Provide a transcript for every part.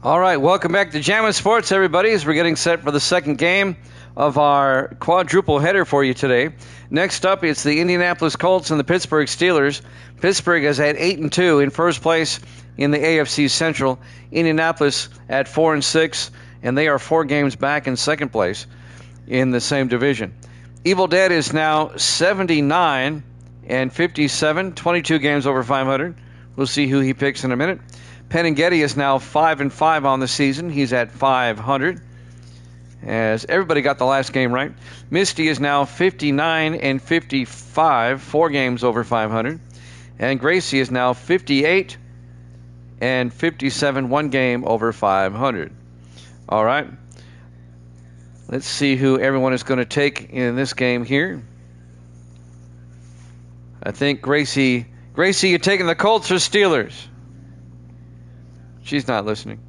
All right, welcome back to Jammin' Sports, everybody, as we're getting set for the second game of our quadruple header for you today. Next up, it's the Indianapolis Colts and the Pittsburgh Steelers. Pittsburgh is at 8-2 in first place in the AFC Central. Indianapolis at 4-6, and they are 4 games back in second place in the same division. Evil Dead is now 79-57, 22 games over 500. We'll see who he picks in a minute. Penn and Getty is now 5-5 on the season. He's at 500. As everybody got the last game right. Misty is now 59-55, 4 games over 500. And Gracie is now 58-57, 1 game over 500. All right. Let's see who everyone is going to take in this game here. I think Gracie, you're taking the Colts or Steelers? She's not listening.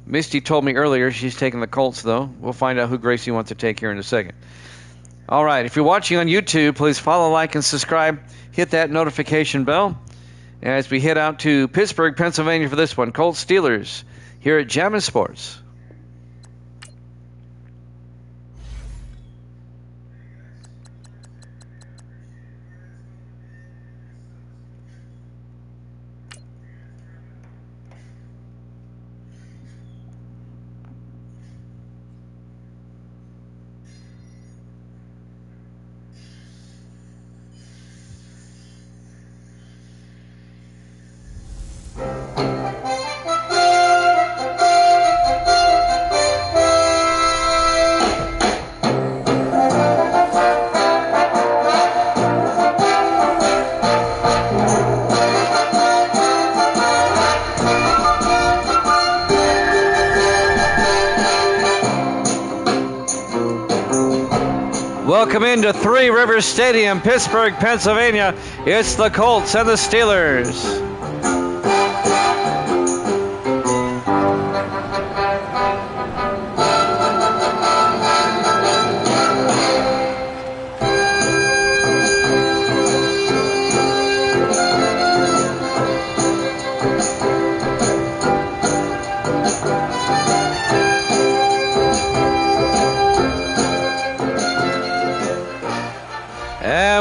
Misty told me earlier she's taking the Colts, though. We'll find out who Gracie wants to take here in a second. All right, if you're watching on YouTube, please follow, like, and subscribe. Hit that notification bell as we head out to Pittsburgh, Pennsylvania for this one. Colts Steelers here at Jammin' Sports. Welcome into Three Rivers Stadium, Pittsburgh, Pennsylvania. It's the Colts and the Steelers.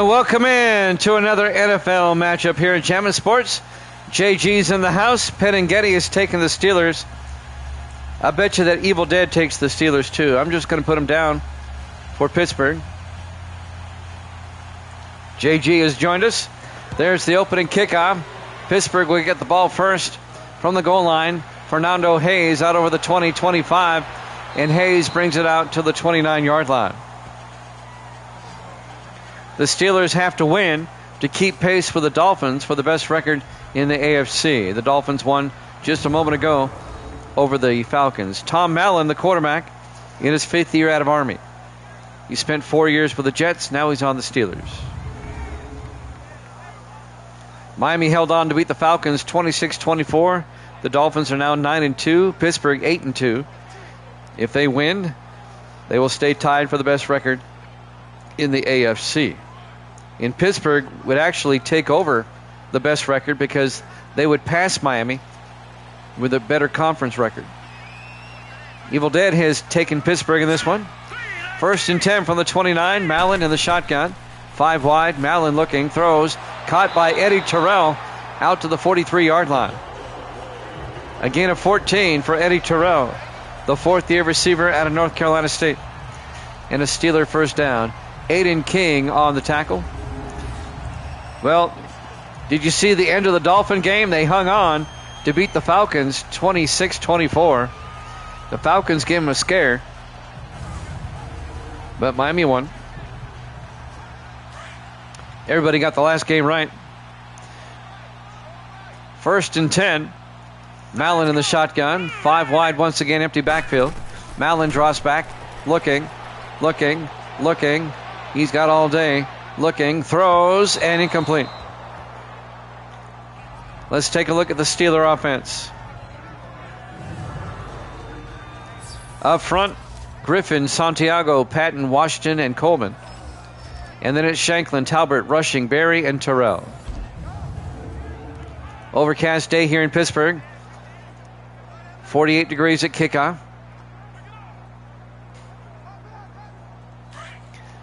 Welcome in to another NFL matchup here at Jammin' Sports. JG's in the house. Penn and Getty is taking the Steelers. I bet you that Evil Dead takes the Steelers too. I'm just going to put them down for Pittsburgh. JG has joined us. There's the opening kickoff. Pittsburgh will get the ball first from the goal line. Fernando Hayes out over the 20-25, and Hayes brings it out to the 29-yard line. The Steelers have to win to keep pace with the Dolphins for the best record in the AFC. The Dolphins won just a moment ago over the Falcons. Tom Allen, the quarterback, in his 5th year out of Army. He spent 4 years with the Jets. Now he's on the Steelers. Miami held on to beat the Falcons 26-24. The Dolphins are now 9-2. Pittsburgh 8-2. If they win, they will stay tied for the best record in the AFC. In Pittsburgh would actually take over the best record because they would pass Miami with a better conference record. Evil Dead has taken Pittsburgh in this one. 1st and 10 from the 29. Mallon in the shotgun. 5 wide. Mallon looking. Throws. Caught by Eddie Terrell out to the 43-yard line. A gain of 14 for Eddie Terrell, the 4th-year receiver out of North Carolina State. And a Steeler first down. Aiden King on the tackle. Well, did you see the end of the Dolphin game? They hung on to beat the Falcons 26-24. The Falcons gave them a scare, but Miami won. Everybody got the last game right. 1st and 10. Mallon in the shotgun. 5 wide once again, empty backfield. Mallon draws back, looking. He's got all day. Looking, throws, and incomplete. Let's take a look at the Steeler offense. Up front, Griffin, Santiago, Patton, Washington, and Coleman. And then it's Shanklin, Talbert, Rushing, Berry, and Terrell. Overcast day here in Pittsburgh. 48 degrees at kickoff.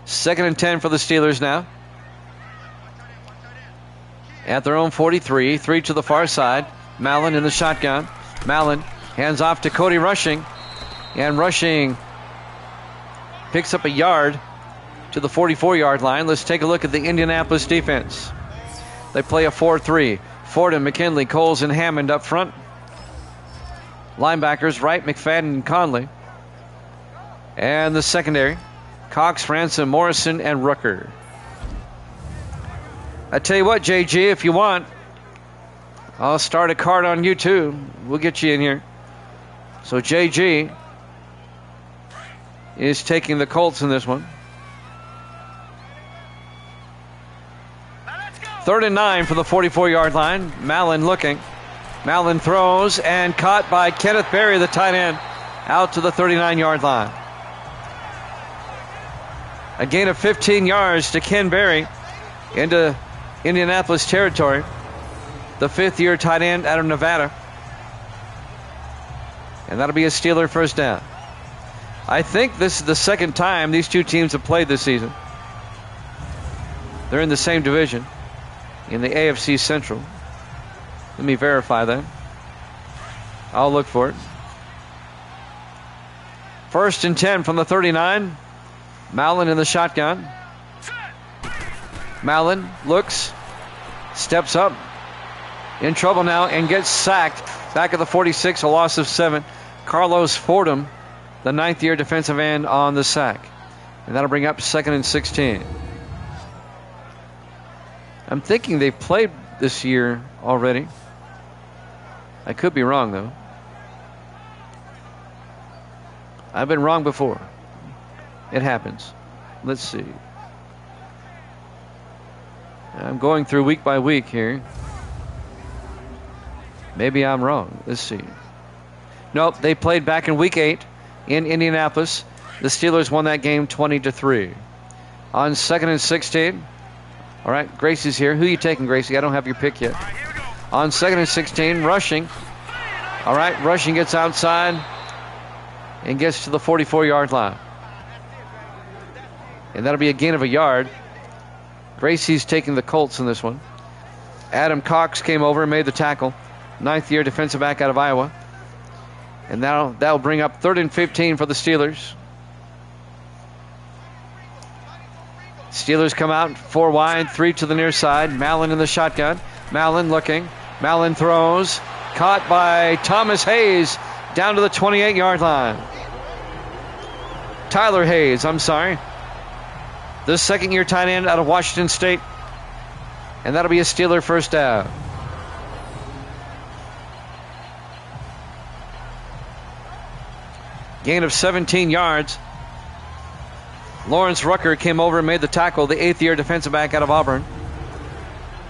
2nd and 10 for the Steelers now. At their own 43, 3 to the far side. Mallon in the shotgun. Mallon hands off to Cody Rushing. And Rushing picks up a yard to the 44-yard line. Let's take a look at the Indianapolis defense. They play a 4-3. Fordham, McKinley, Coles, and Hammond up front. Linebackers, Wright, McFadden, and Conley. And the secondary, Cox, Ransom, Morrison, and Rucker. I tell you what, JG, if you want, I'll start a card on you too. We'll get you in here. So JG is taking the Colts in this one. 3rd and 9 for the 44-yard line. Mallon looking. Mallon throws and caught by Kenneth Berry, the tight end, out to the 39-yard line. A gain of 15 yards to Ken Berry into Indianapolis territory. The 5th-year tight end out of Nevada. And that'll be a Steeler first down. I think this is the second time these two teams have played this season. They're in the same division in the AFC Central. Let me verify that. I'll look for it. 1st and 10 from the 39. Mallon in the shotgun. Mallon looks, steps up, in trouble now, and gets sacked. Back at the 46, a loss of 7. Carlos Fordham, the 9th-year defensive end, on the sack. And that'll bring up 2nd and 16. I'm thinking they've played this year already. I could be wrong, though. I've been wrong before. It happens. Let's see. I'm going through week by week here. Maybe I'm wrong. Let's see. Nope, they played back in week 8 in Indianapolis. The Steelers won that game 20-3. On 2nd and 16. All right, Gracie's here. Who are you taking, Gracie? I don't have your pick yet. On 2nd and 16, Rushing. All right, Rushing gets outside and gets to the 44-yard line. And that'll be a gain of a yard. Gracie's taking the Colts in this one. Adam Cox came over and made the tackle. 9th-year defensive back out of Iowa. And that'll bring up 3rd and 15 for the Steelers. Steelers come out 4 wide, 3 to the near side. Mallon in the shotgun. Mallon looking. Mallon throws. Caught by Thomas Hayes down to the 28-yard line. Tyler Hayes, I'm sorry. The 2nd-year tight end out of Washington State. And that'll be a Steeler first down. Gain of 17 yards. Lawrence Rucker came over and made the tackle, the 8th-year defensive back out of Auburn.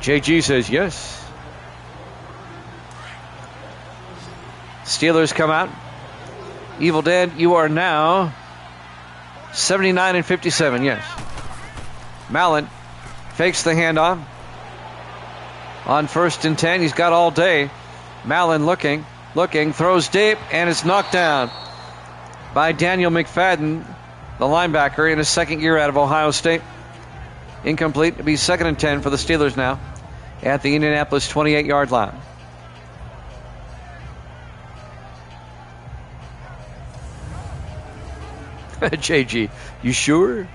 JG says yes. Steelers come out. Evil Dead, you are now 79-57, yes. Mallon fakes the handoff. On 1st and 10, he's got all day. Mallon looking, throws deep, and it's knocked down by Daniel McFadden, the linebacker, in his 2nd year out of Ohio State. Incomplete. It'll be 2nd and 10 for the Steelers now at the Indianapolis 28-yard line. JG, you sure?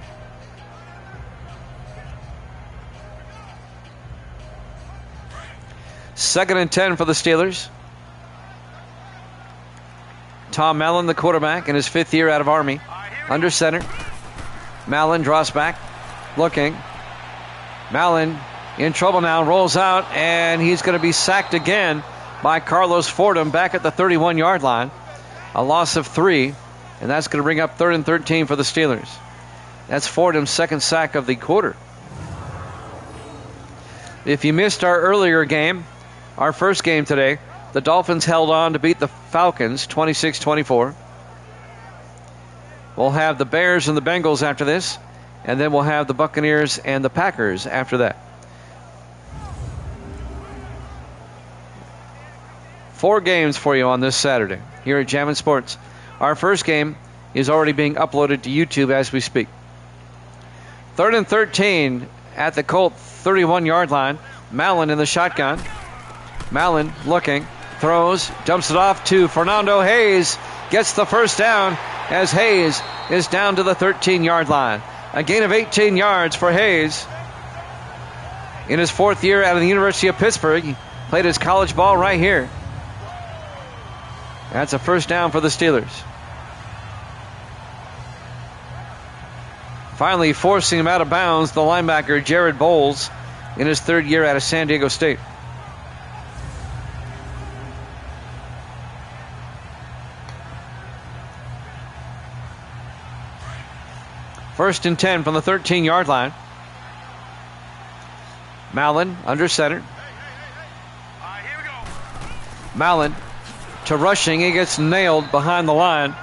Second and 10 for the Steelers. Tom Mallon, the quarterback, in his 5th year out of Army. Under center. Mallon draws back. Looking. Mallon in trouble now. Rolls out. And he's going to be sacked again by Carlos Fordham back at the 31-yard line. A loss of 3. And that's going to bring up 3rd and 13 for the Steelers. That's Fordham's 2nd sack of the quarter. If you missed our earlier game, our first game today, the Dolphins held on to beat the Falcons 26-24. We'll have the Bears and the Bengals after this, and then we'll have the Buccaneers and the Packers after that. 4 games for you on this Saturday. here at Jammin' Sports. Our first game is already being uploaded to YouTube as we speak. 3rd and 13 at the Colt 31-yard line. Mallon in the shotgun. Mallon looking, throws, dumps it off to Fernando Hayes. Gets the first down as Hayes is down to the 13-yard line. A gain of 18 yards for Hayes. In his 4th year out of the University of Pittsburgh, he played his college ball right here. That's a first down for the Steelers. Finally forcing him out of bounds, the linebacker Jared Bowles in his 3rd year out of San Diego State. First and 10 from the 13-yard line. Mallon under center. Mallon to rushing. He gets nailed behind the line.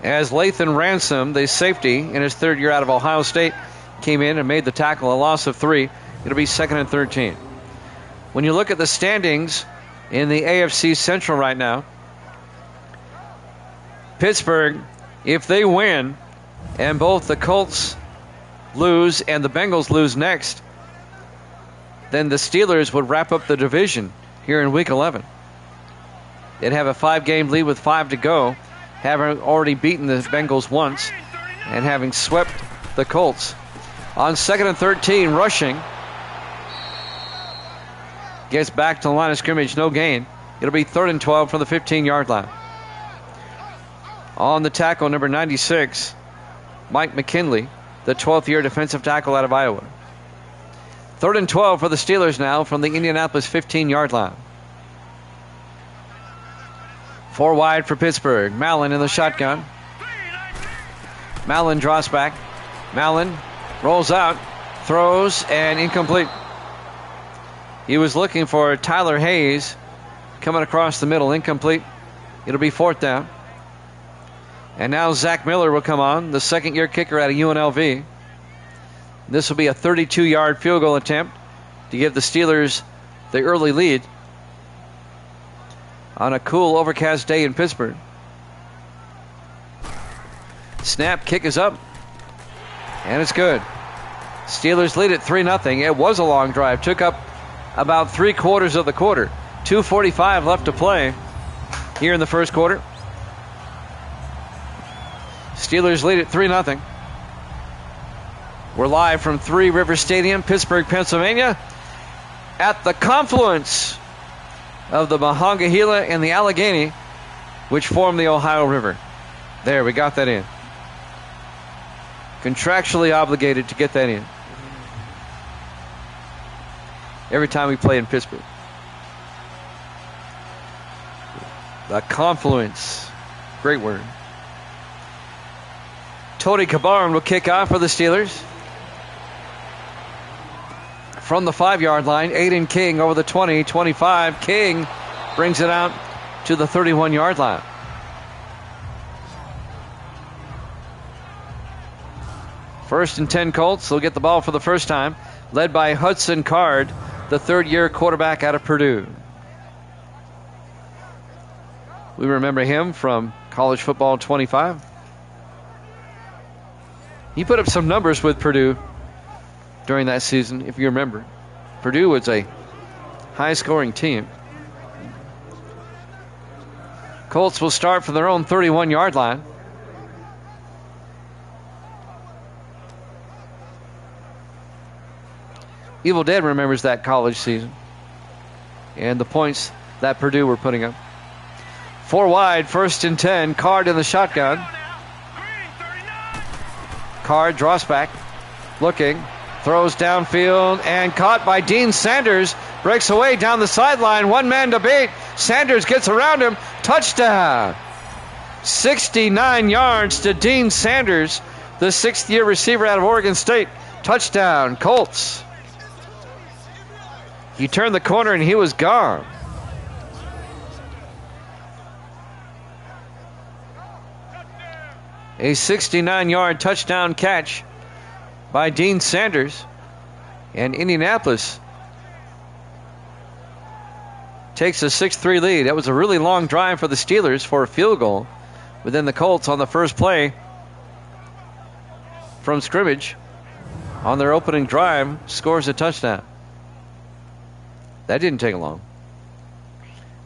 As Lathan Ransom, the safety in his 3rd year out of Ohio State, came in and made the tackle, a loss of 3. It'll be 2nd and 13. When you look at the standings in the AFC Central right now, Pittsburgh, if they win and both the Colts lose and the Bengals lose next, then the Steelers would wrap up the division here in Week 11. They'd have a 5-game lead with 5 to go, having already beaten the Bengals once and having swept the Colts. On 2nd and 13, rushing. Gets back to the line of scrimmage, no gain. It'll be 3rd and 12 from the 15-yard line. On the tackle, number 96, Mike McKinley, the 12th year defensive tackle out of Iowa. 3rd and 12 for the Steelers now from the Indianapolis 15-yard line. 4 wide for Pittsburgh. Mallon in the shotgun. Mallon draws back. Mallon rolls out, throws, and incomplete. He was looking for Tyler Hayes coming across the middle, incomplete. It'll be 4th down. And now Zach Miller will come on, the 2nd-year kicker out of UNLV. This will be a 32-yard field goal attempt to give the Steelers the early lead on a cool, overcast day in Pittsburgh. Snap, kick is up, and it's good. Steelers lead at 3-0. It was a long drive. Took up about 3/4 of the quarter. 2:45 left to play here in the first quarter. Steelers lead at 3-0. We're live from Three River Stadium, Pittsburgh, Pennsylvania, at the confluence of the Monongahela and the Allegheny, which form the Ohio River. There, we got that in. Contractually obligated to get that in every time we play in Pittsburgh. The confluence. Great word. Tony Cabarn will kick off for the Steelers. From the 5-yard line, Aiden King over the 20, 25. King brings it out to the 31-yard line. First and 10 Colts. They'll get the ball for the first time, led by Hudson Card, the 3rd-year quarterback out of Purdue. We remember him from College Football 25. He put up some numbers with Purdue during that season, if you remember. Purdue was a high-scoring team. Colts will start from their own 31-yard line. Evil Dead remembers that college season and the points that Purdue were putting up. 4 wide, 1st and 10. Card in the shotgun. Card draws back, looking, throws downfield, and caught by Dean Sanders. Breaks away down the sideline. One man to beat. Sanders gets around him. Touchdown. 69 yards to Dean Sanders, the 6th-year receiver out of Oregon State. Touchdown, Colts. He turned the corner and he was gone. A 69-yard touchdown catch by Dean Sanders. And Indianapolis takes a 6-3 lead. That was a really long drive for the Steelers for a field goal. But then the Colts on the first play from scrimmage on their opening drive scores a touchdown. That didn't take long.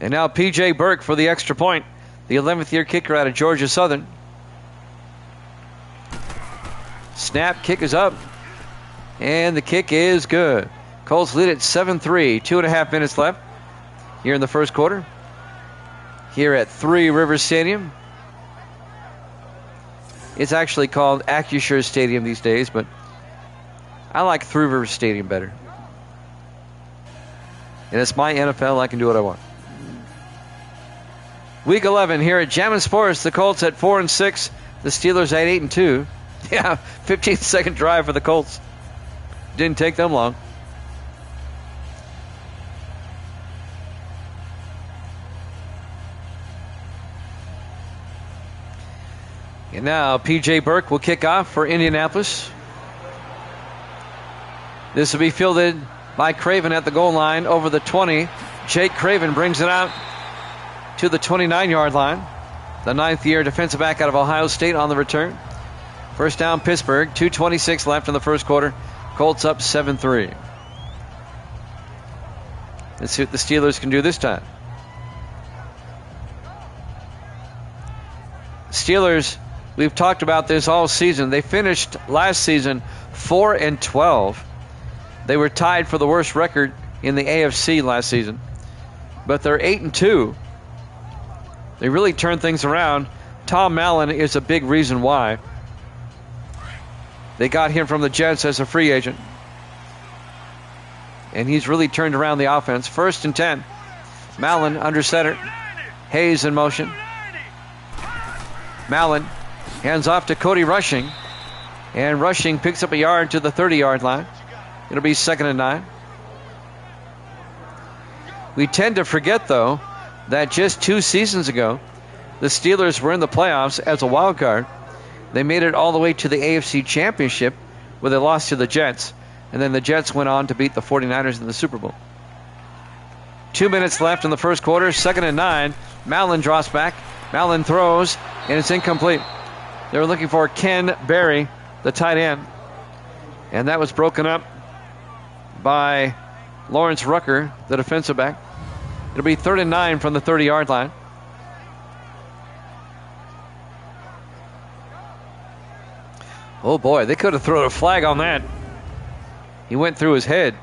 And now P.J. Burke for the extra point, the 11th year kicker out of Georgia Southern. Snap, kick is up, and the kick is good. Colts lead at 7-3, 2.5 minutes left here in the first quarter. Here at Three Rivers Stadium. It's actually called Acrisure Stadium these days, but I like Three Rivers Stadium better. And it's my NFL. I can do what I want. Week 11 here at Jammin' Sports. The Colts at 4-6. The Steelers at 8-2. Yeah, 15-second drive for the Colts. Didn't take them long. And now P.J. Burke will kick off for Indianapolis. This will be fielded by Craven at the goal line over the 20. Jake Craven brings it out to the 29-yard line. The 9th-year defensive back out of Ohio State on the return. First down, Pittsburgh. 2:26 left in the first quarter. Colts up 7-3. Let's see what the Steelers can do this time. Steelers, we've talked about this all season. They finished last season 4-12. They were tied for the worst record in the AFC last season. But they're 8-2. They really turned things around. Tom Allen is a big reason why. They got him from the Jets as a free agent. And he's really turned around the offense. 1st and 10. Mallon under center. Hayes in motion. Mallon hands off to Cody Rushing. And Rushing picks up a yard to the 30-yard line. It'll be 2nd and 9. We tend to forget, though, that just 2 seasons ago, the Steelers were in the playoffs as a wild card. They made it all the way to the AFC Championship where they lost to the Jets. And then the Jets went on to beat the 49ers in the Super Bowl. 2 minutes left in the first quarter. 2nd and 9. Mallon draws back. Mallon throws, and it's incomplete. They were looking for Ken Berry, the tight end. And that was broken up by Lawrence Rucker, the defensive back. It'll be 3rd and 9 from the 30-yard line. Oh boy, they could have thrown a flag on that. He went through his head.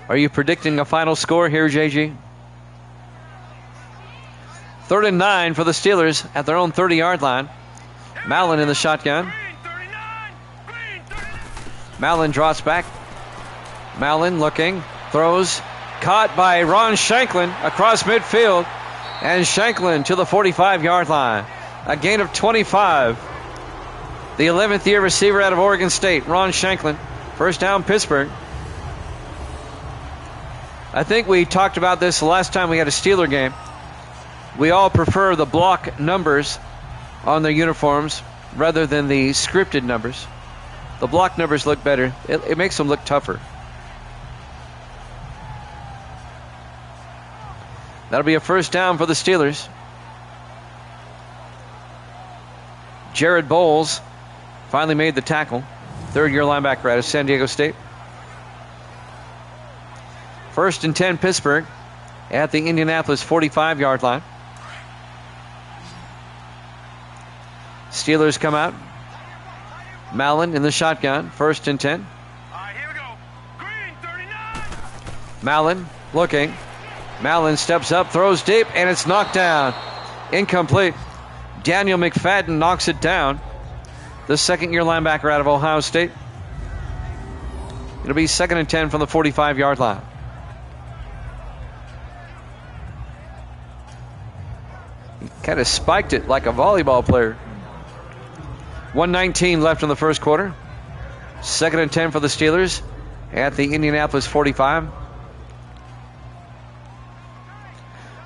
Are you predicting a final score here, JG? 3rd and 9 for the Steelers at their own 30-yard line. Mallon in the shotgun. Mallon drops back. Mallon looking, throws, caught by Ron Shanklin across midfield. And Shanklin to the 45-yard line. A gain of 25. The 11th year receiver out of Oregon State, Ron Shanklin. First down, Pittsburgh. I think we talked about this the last time we had a Steeler game. We all prefer the block numbers on their uniforms rather than the scripted numbers. The block numbers look better. It makes them look tougher. That'll be a first down for the Steelers. Jared Bowles finally made the tackle. 3rd-year linebacker out of San Diego State. 1st and 10 Pittsburgh at the Indianapolis 45-yard line. Steelers come out. Mallon in the shotgun. 1st and 10. Here we go. Green 39. Mallon looking. Mallon steps up, throws deep, and it's knocked down. Incomplete. Daniel McFadden knocks it down. The 2nd-year linebacker out of Ohio State. It'll be 2nd and 10 from the 45-yard line. He kind of spiked it like a volleyball player. 1:19 left in the first quarter. 2nd and 10 for the Steelers at the Indianapolis 45.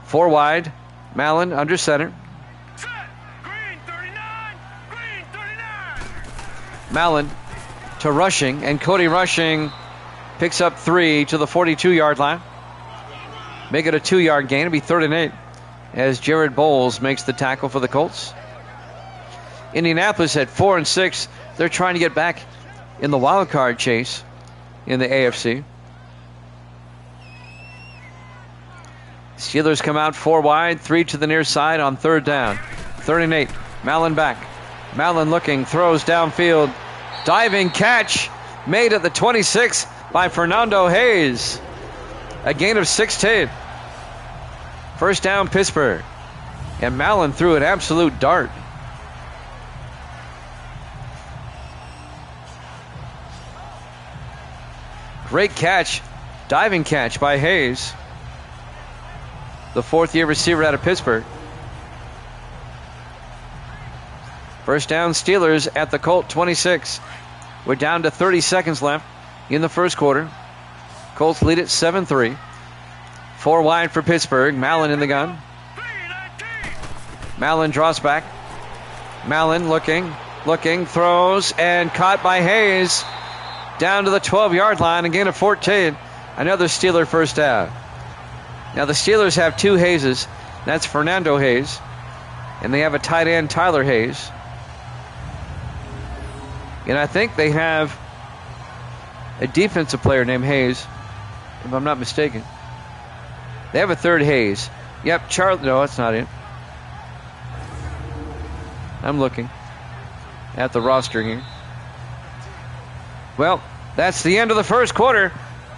4 wide. Mallon under center. Green 39. Green 39. Mallon to Rushing, and Cody Rushing picks up 3 to the 42-yard line. make it a 2-yard gain. It'll be 3rd and 8 as Jared Bowles makes the tackle for the Colts. Indianapolis at 4 and 6. They're trying to get back in the wild card chase in the AFC. Steelers come out 4 wide, 3 to the near side on 3rd down. 3rd and 8. Mallon back. Mallon looking, throws downfield. Diving catch made at the 26 by Fernando Hayes. A gain of 16. First down, Pittsburgh. And Mallon threw an absolute dart. Great catch, diving catch by Hayes, the 4th-year receiver out of Pittsburgh. First down, Steelers at the Colt 26. We're down to 30 seconds left in the first quarter. Colts lead it 7-3. 4 wide for Pittsburgh. Mallon in the gun. Mallon draws back. Mallon looking, throws, and caught by Hayes. Down to the 12-yard line, a gain of 14. Another Steeler first down. Now the Steelers have 2 Hayeses. That's Fernando Hayes. And they have a tight end, Tyler Hayes. And I think they have a defensive player named Hayes, if I'm not mistaken. They have a 3rd Hayes. Yep, no, that's not it. I'm looking at the roster here. Well, that's the end of the first quarter.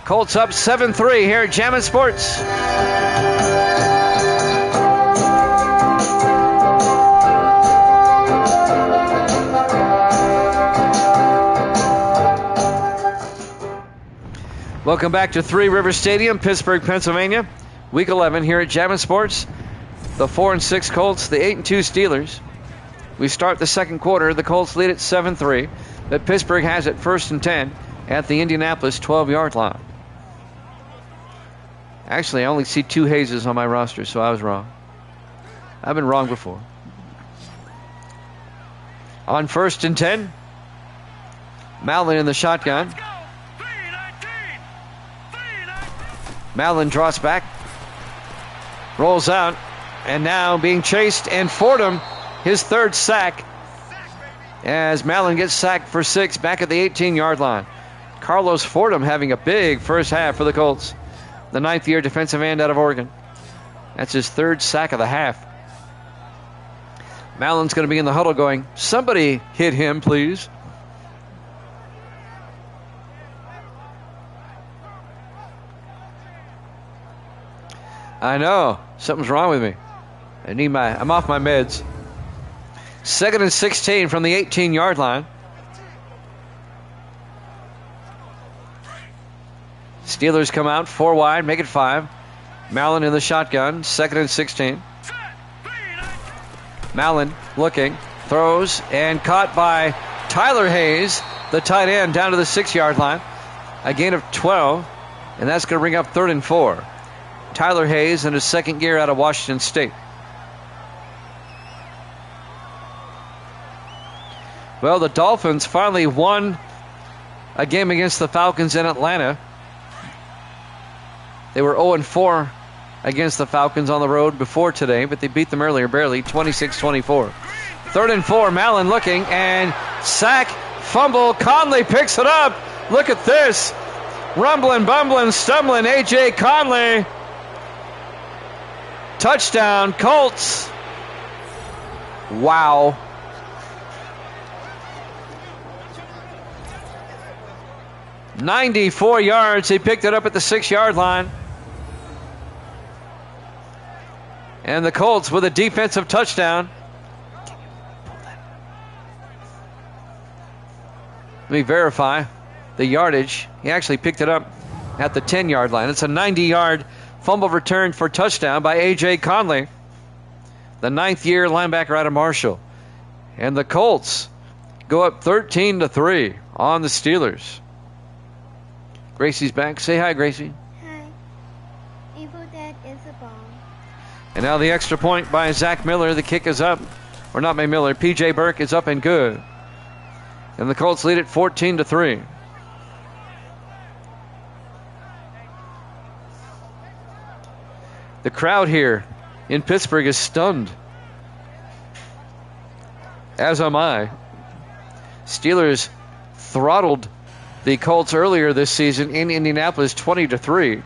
Colts up 7-3 here at Jammin' Sports. Welcome back to Three River Stadium, Pittsburgh, Pennsylvania. Week 11 here at Jammin' Sports. The 4 and 6 Colts, the 8 and 2 Steelers. We start the second quarter. The Colts lead at 7-3. But Pittsburgh has it 1st and 10 at the Indianapolis 12-yard line. Actually, I only see 2 Hayeses on my roster, so I was wrong. I've been wrong before. On 1st and 10, Mallon in the shotgun. Mallon draws back, rolls out, and now being chased, and Fordham, his 3rd sack, as Mallon gets sacked for 6 back at the 18-yard line. Carlos Fordham having a big first half for the Colts, the 9th-year defensive end out of Oregon. That's his 3rd sack of the half. Mallon's going to be in the huddle going, somebody hit him, please. I know. Something's wrong with me. I'm off my meds. 2nd and 16 from the 18-yard line. Steelers come out 4 wide, make it 5. Mallon in the shotgun, 2nd and 16. Mallon looking, throws, and caught by Tyler Hayes, the tight end, down to the 6-yard line. A gain of 12, and that's going to bring up 3rd and 4. Tyler Hayes in his 2nd year out of Washington State. Well, the Dolphins finally won a game against the Falcons in Atlanta. They were 0-4 against the Falcons on the road before today, but they beat them earlier, barely, 26-24. 3rd and 4, Mallon looking, and sack, fumble, Conley picks it up. Look at this. Rumbling, bumbling, stumbling, A.J. Conley. Touchdown, Colts. Wow. "94 yards. He picked it up at the 6-yard line. And the Colts with a defensive touchdown. Let me verify the yardage. He actually picked it up at the 10-yard line. It's a 90-yard fumble return for touchdown by A.J. Conley, the 9th-year linebacker out of Marshall. And the Colts go up 13-3 on the Steelers. Gracie's back. Say hi, Gracie. Hi. Evil Dead is a ball. And now the extra point by Zach Miller. The kick is up. Or not by Miller. P.J. Burke is up and good. And the Colts lead it 14-3. The crowd here in Pittsburgh is stunned. As am I. Steelers throttled the Colts earlier this season in Indianapolis 20-3.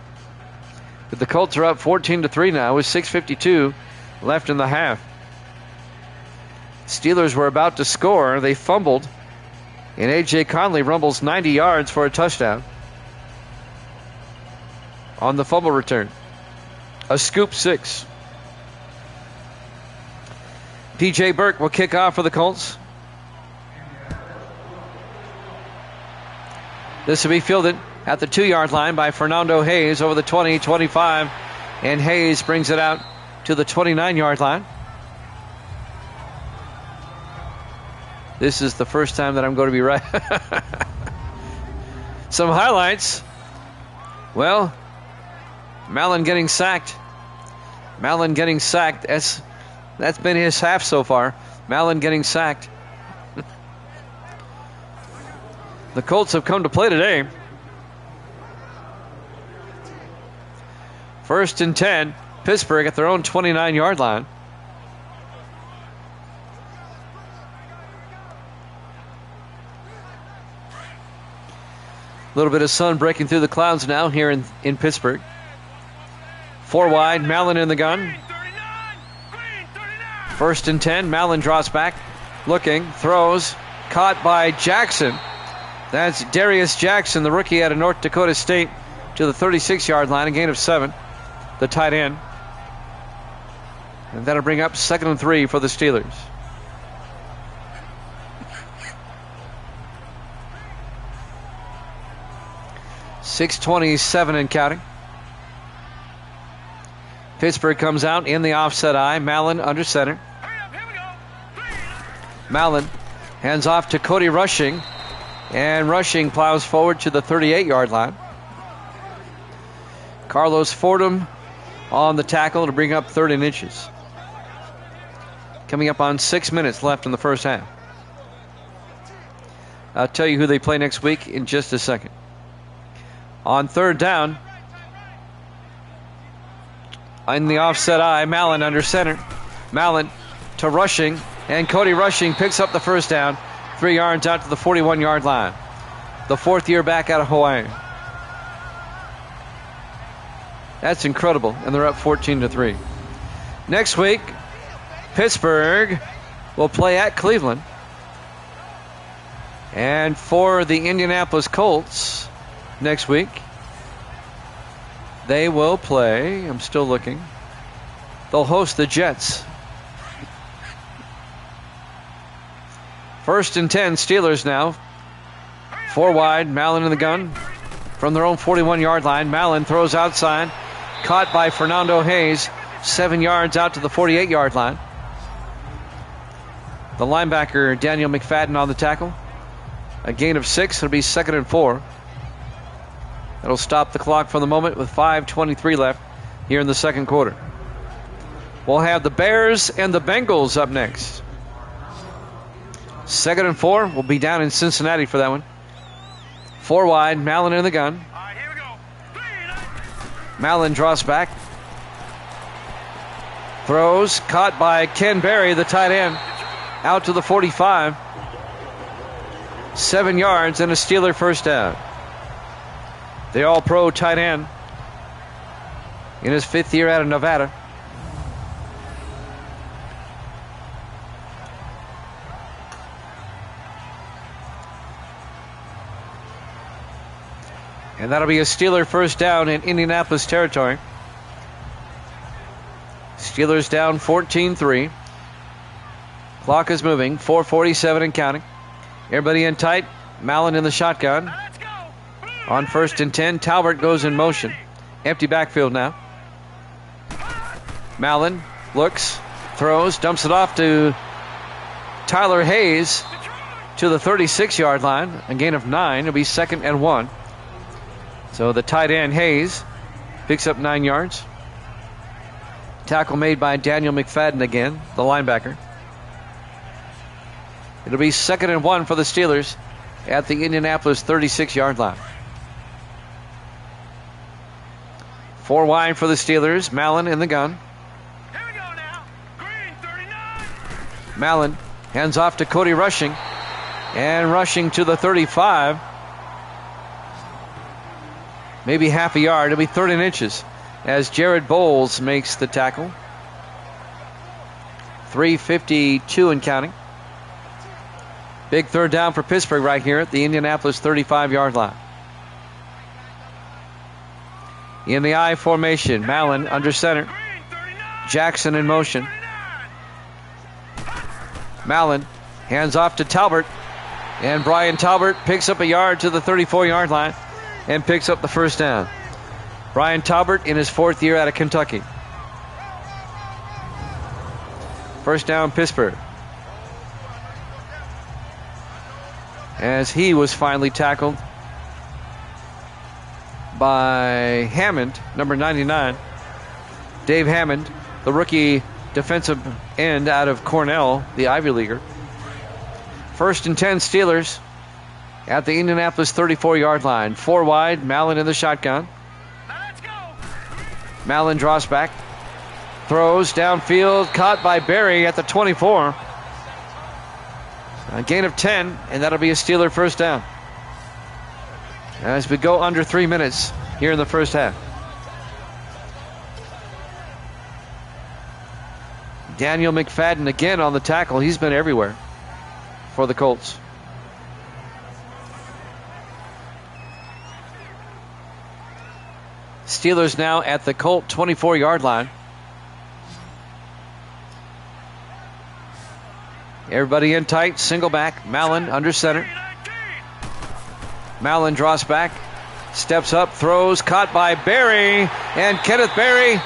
But the Colts are up 14-3 now with 6:52 left in the half. Steelers were about to score. They fumbled. And A.J. Conley rumbles 90 yards for a touchdown on the fumble return. A scoop 6. P.J. Burke will kick off for the Colts. This will be fielded at the 2-yard line by Fernando Hayes over the 20-25. And Hayes brings it out to the 29-yard line. This is the first time that I'm going to be right. Some highlights. Well, Mallon getting sacked. That's been his half so far. Mallon getting sacked. The Colts have come to play today. 1st and 10. Pittsburgh at their own 29-yard line. A little bit of sun breaking through the clouds now here in Pittsburgh. 4 wide, Mallon in the gun. 1st and 10, Mallon draws back, looking, throws, caught by Jackson. That's Darius Jackson, the rookie out of North Dakota State, to the 36-yard line, a gain of 7, the tight end. And that'll bring up 2nd and 3 for the Steelers. .627 and counting. Pittsburgh comes out in the offset eye. Mallon under center. Mallon hands off to Cody Rushing. And Rushing plows forward to the 38-yard line. Carlos Fordham on the tackle to bring up 3rd and inches. Coming up on 6 minutes left in the first half. I'll tell you who they play next week in just a second. On 3rd down, in the offset eye, Mallon under center. Mallon to Rushing, and Cody Rushing picks up the first down, 3 yards out to the 41-yard line. The 4th year back out of Hawaii. That's incredible, and they're up 14-3. Next week, Pittsburgh will play at Cleveland. And for the Indianapolis Colts, next week, they will play, I'm still looking, they'll host the Jets. 1st and 10, Steelers now. 4 wide, Mallon in the gun. From their own 41-yard line, Mallon throws outside, caught by Fernando Hayes, 7 yards out to the 48-yard line. The linebacker, Daniel McFadden, on the tackle. A gain of 6, it'll be 2nd and 4. That'll stop the clock for the moment with 5:23 left here in the second quarter. We'll have the Bears and the Bengals up next. 2nd and 4. We'll be down in Cincinnati for that one. 4 wide, Mallon in the gun. All right, here we go. Mallon draws back. Throws, caught by Ken Berry, the tight end, out to the 45. 7 yards and a Steeler first down. The All-Pro tight end in his 5th year out of Nevada. And that'll be a Steeler first down in Indianapolis territory. Steelers down 14-3. Clock is moving. 4:47 and counting. Everybody in tight. Mallon in the shotgun. Let's go. On 1st and 10, Talbert goes in motion. Empty backfield now. Mallon looks, throws, dumps it off to Tyler Hayes to the 36-yard line. A gain of 9. It'll be 2nd and 1. So the tight end, Hayes, picks up 9 yards. Tackle made by Daniel McFadden again, the linebacker. It'll be 2nd and 1 for the Steelers at the Indianapolis 36-yard line. 4 wide for the Steelers. Mallon in the gun. Here we go now. Green 39. Mallon hands off to Cody Rushing. And Rushing to the 35. Maybe half a yard. It'll be 3rd and inches as Jared Bowles makes the tackle. 3:52 and counting. Big 3rd down for Pittsburgh right here at the Indianapolis 35-yard line. In the I formation, Mallon under center. Green 39. Jackson in motion. 39. Mallon hands off to Talbert. And Brian Talbert picks up a yard to the 34-yard line and picks up the 1st down. Brian Talbert in his 4th year out of Kentucky. 1st down, Pittsburgh. As he was finally tackled by Hammond, number 99. Dave Hammond, the rookie defensive end out of Cornell, the Ivy Leaguer. 1st and 10 Steelers at the Indianapolis 34-yard line. 4 wide, Mallon in the shotgun. Now let's go. Mallon draws back. Throws downfield, caught by Berry at the 24. A gain of 10, and that'll be a Steeler 1st down. As we go under 3 minutes here in the 1st half. Daniel McFadden again on the tackle. He's been everywhere for the Colts. Steelers now at the Colt 24-yard line. Everybody in tight, single back. Mallon under center. 19. Mallon draws back, steps up, throws, caught by Berry, and Kenneth Berry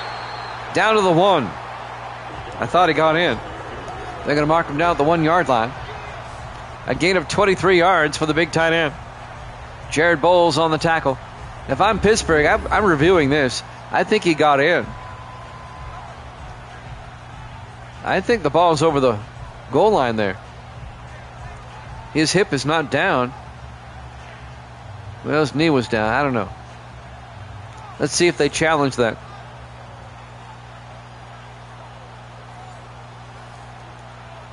down to the 1. I thought he got in. They're going to mark him down at the 1-yard line. A gain of 23 yards for the big tight end. Jared Bowles on the tackle. If I'm Pittsburgh, I'm reviewing this. I think he got in. I think the ball's over the goal line there. His hip is not down. Well, his knee was down. I don't know. Let's see if they challenge that.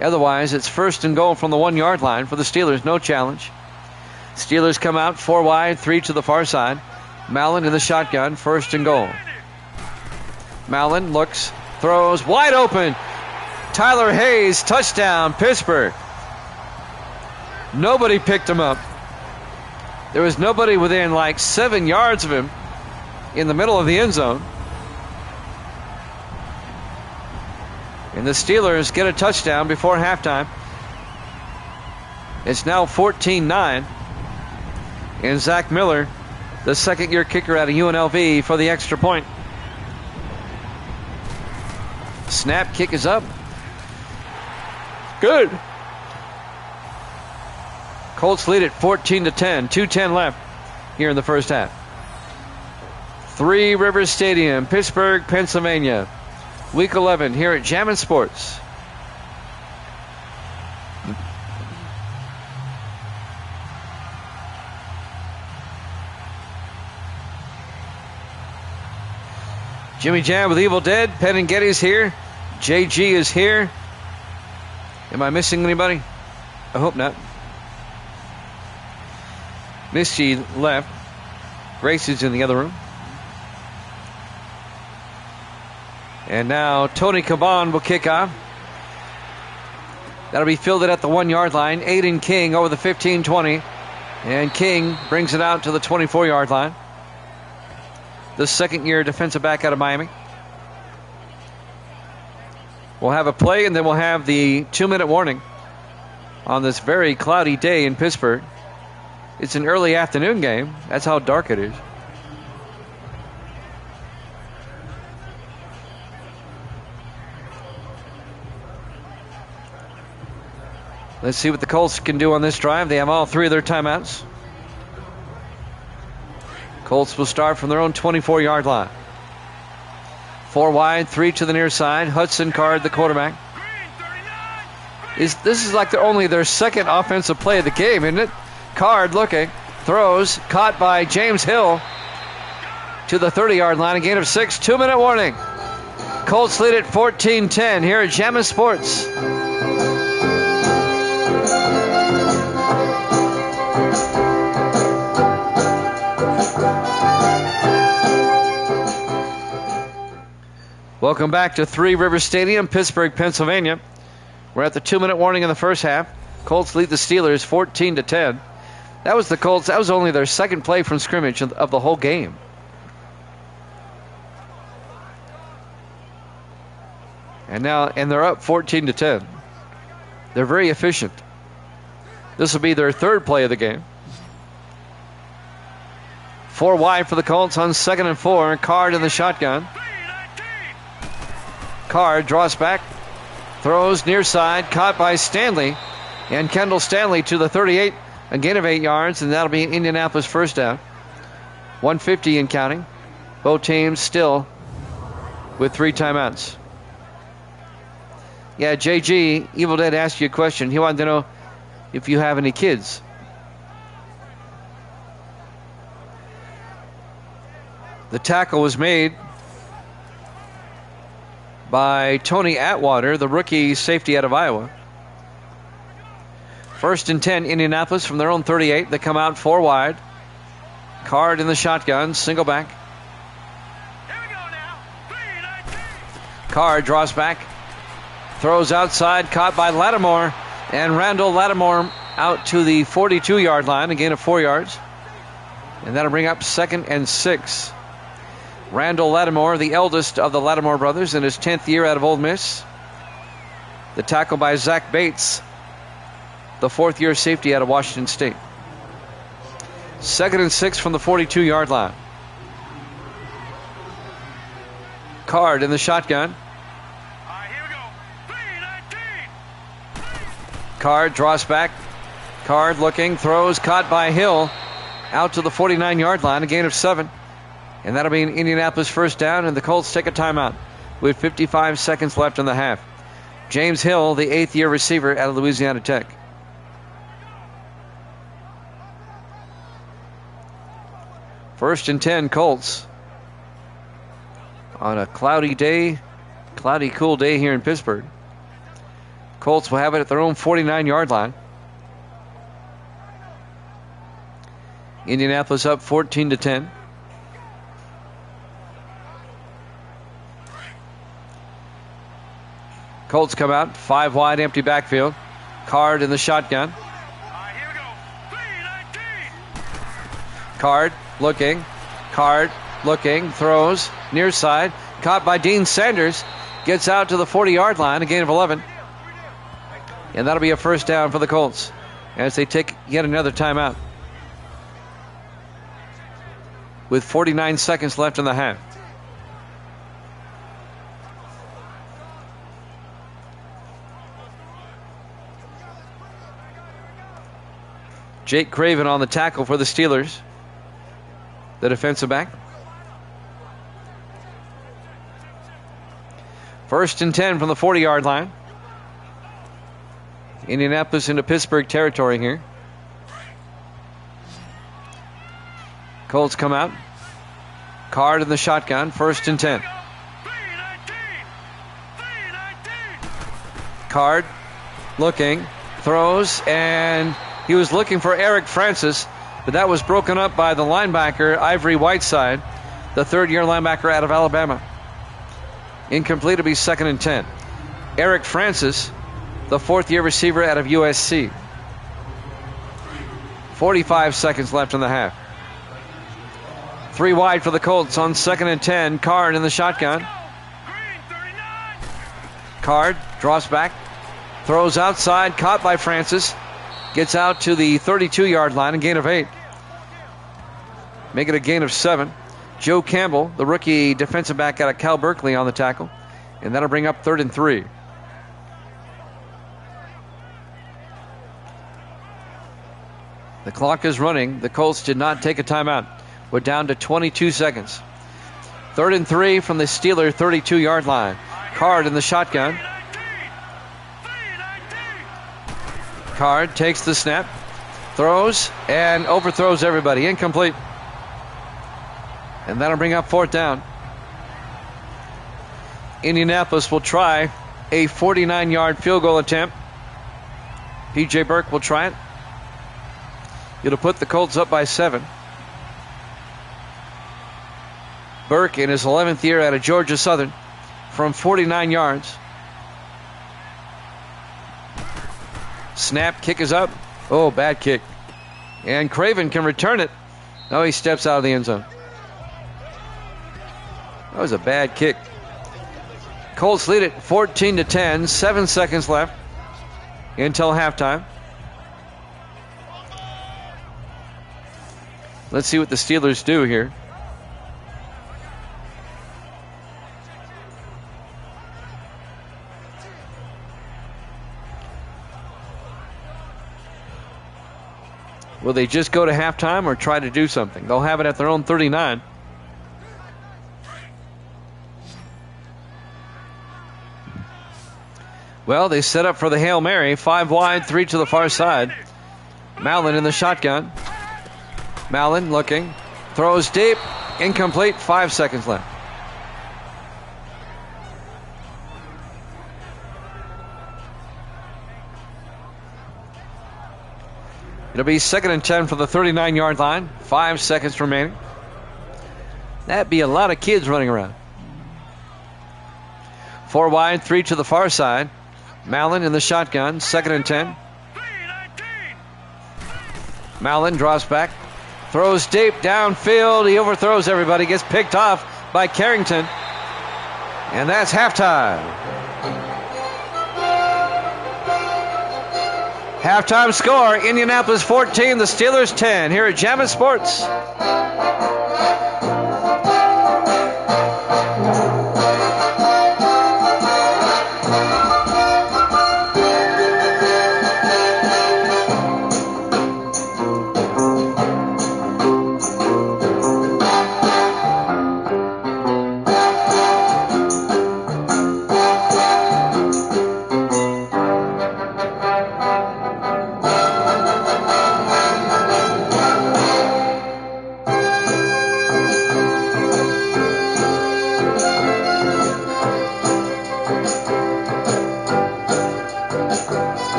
Otherwise, it's 1st and goal from the 1-yard line for the Steelers. No challenge. Steelers come out 4 wide, 3 to the far side. Mallon in the shotgun, 1st and goal. Mallon looks, throws, wide open. Tyler Hayes, touchdown, Pittsburgh. Nobody picked him up. There was nobody within like 7 yards of him in the middle of the end zone. And the Steelers get a touchdown before halftime. It's now 14-9. And Zach Miller, the 2nd-year kicker out of UNLV, for the extra point. Snap, kick is up. Good. Colts lead it 14-10. 2:10 left here in the 1st half. Three Rivers Stadium, Pittsburgh, Pennsylvania. Week 11 here at Jammin' Sports. Jimmy Jam with Evil Dead. Penn and Getty's here. JG is here. Am I missing anybody? I hope not. Misty left. Gracie's in the other room. And now Tony Caban will kick off. That'll be fielded at the 1-yard line. Aiden King over the 15-20. And King brings it out to the 24-yard line. The 2nd-year defensive back out of Miami. We'll have a play, and then we'll have the 2-minute warning on this very cloudy day in Pittsburgh. It's an early afternoon game. That's how dark it is. Let's see what the Colts can do on this drive. They have all 3 of their timeouts. Colts will start from their own 24-yard line. 4 wide, 3 to the near side. Hudson Card, the quarterback. This is like their second offensive play of the game, isn't it? Card looking, throws, caught by James Hill to to the 30-yard line, a gain of 6. 2-minute warning. Colts lead at 14-10 here at Jammin' Sports. Welcome back to Three Rivers Stadium, Pittsburgh, Pennsylvania. We're at the 2-minute warning in the first half. Colts lead the Steelers 14-10. That was the Colts. That was only their second play from scrimmage of the whole game. And they're up 14-10. They're very efficient. This will be their third play of the game. 4 wide for the Colts on 2nd and 4. Card in the shotgun. Card draws back, throws near side, caught by Stanley, and Kendall Stanley to the 38, a gain of 8 yards, and that'll be an Indianapolis first down. 150 and counting. Both teams still with 3 timeouts. Yeah, JG, Evil Dead asked you a question. He wanted to know if you have any kids. The tackle was made by Tony Atwater, the rookie safety out of Iowa. 1st and 10, Indianapolis from their own 38. They come out 4 wide. Card in the shotgun, single back. Here we go now. 3-19. Card draws back, throws outside, caught by Lattimore, and Randall Lattimore out to the 42-yard line, a gain of 4 yards. And that'll bring up 2nd and 6. Randall Lattimore, the eldest of the Lattimore brothers, in his 10th year out of Ole Miss. The tackle by Zach Bates, the 4th-year safety out of Washington State. 2nd and 6 from the 42-yard line. Card in the shotgun. All right, here we go. 3-19. Card draws back. Card looking, throws, caught by Hill, out to the 49-yard line, a gain of 7. And that'll be an Indianapolis first down, and the Colts take a timeout with 55 seconds left in the half. James Hill, the 8th-year receiver out of Louisiana Tech. First and 10, Colts. On a cloudy day, cloudy, cool day here in Pittsburgh. Colts will have it at their own 49-yard line. Indianapolis up 14-10. Colts come out, 5 wide, empty backfield. Card in the shotgun. All right, here we go. 3-19. Card looking, throws, near side. Caught by Dean Sanders. Gets out to the 40-yard line, a gain of 11. And that'll be a first down for the Colts as they take yet another timeout. With 49 seconds left in the half. Jake Craven on the tackle for the Steelers, the defensive back. 1st and 10 from the 40-yard line. Indianapolis into Pittsburgh territory here. Colts come out. Card in the shotgun. 1st and 10. 3-19. Card looking, throws, and he was looking for Eric Francis, but that was broken up by the linebacker, Ivory Whiteside, the 3rd-year linebacker out of Alabama. Incomplete to be 2nd and 10. Eric Francis, the 4th-year receiver out of USC. 45 seconds left in the half. 3 wide for the Colts on 2nd and 10. Card in the shotgun. Green 39. Card draws back, throws outside, caught by Francis. Gets out to the 32-yard line, a gain of 8. Make it a gain of 7. Joe Campbell, the rookie defensive back out of Cal Berkeley, on the tackle. And that'll bring up 3rd and 3. The clock is running. The Colts did not take a timeout. We're down to 22 seconds. 3rd and 3 from the Steeler 32-yard line. Card in the shotgun. Card takes the snap, throws, and overthrows everybody. Incomplete. And that'll bring up 4th down. Indianapolis will try a 49-yard field goal attempt. P.J. Burke will try it. It'll put the Colts up by 7. Burke in his 11th year out of Georgia Southern from 49 yards. Snap, kick is up. Oh, bad kick. And Craven can return it. No, he steps out of the end zone. That was a bad kick. Colts lead it 14-10. 7 seconds left until halftime. Let's see what the Steelers do here. Will they just go to halftime or try to do something? They'll have it at their own 39. Well, they set up for the Hail Mary. 5 wide, 3 to the far side. Mallon in the shotgun. Mallon looking. Throws deep. Incomplete. 5 seconds left. It'll be 2nd and 10 for the 39-yard line. 5 seconds remaining. That'd be a lot of kids running around. 4 wide, 3 to the far side. Mallon in the shotgun. 2nd and 10. Mallon draws back. Throws deep downfield. He overthrows everybody. Gets picked off by Carrington. And that's halftime. Halftime score, Indianapolis 14, the Steelers 10, here at Jammin' Sports.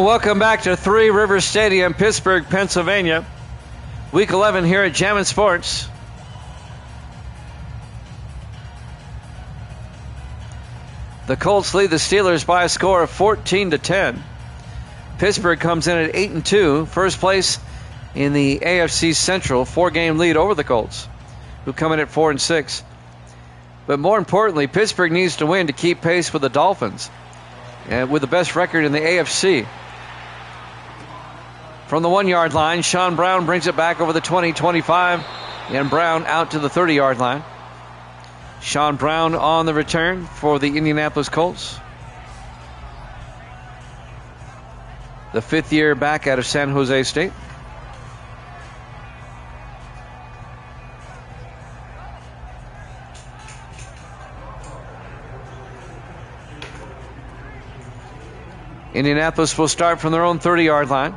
Welcome back to Three Rivers Stadium, Pittsburgh, Pennsylvania. Week 11 here at Jammin' Sports. The Colts lead the Steelers by a score of 14-10. Pittsburgh comes in at 8-2, first place in the AFC Central, 4-game lead over the Colts, who come in at 4-6. But more importantly, Pittsburgh needs to win to keep pace with the Dolphins, and with the best record in the AFC. From the 1-yard line, Sean Brown brings it back over the 20-25, and Brown out to the 30-yard line. Sean Brown on the return for the Indianapolis Colts. The 5th year back out of San Jose State. Indianapolis will start from their own 30-yard line.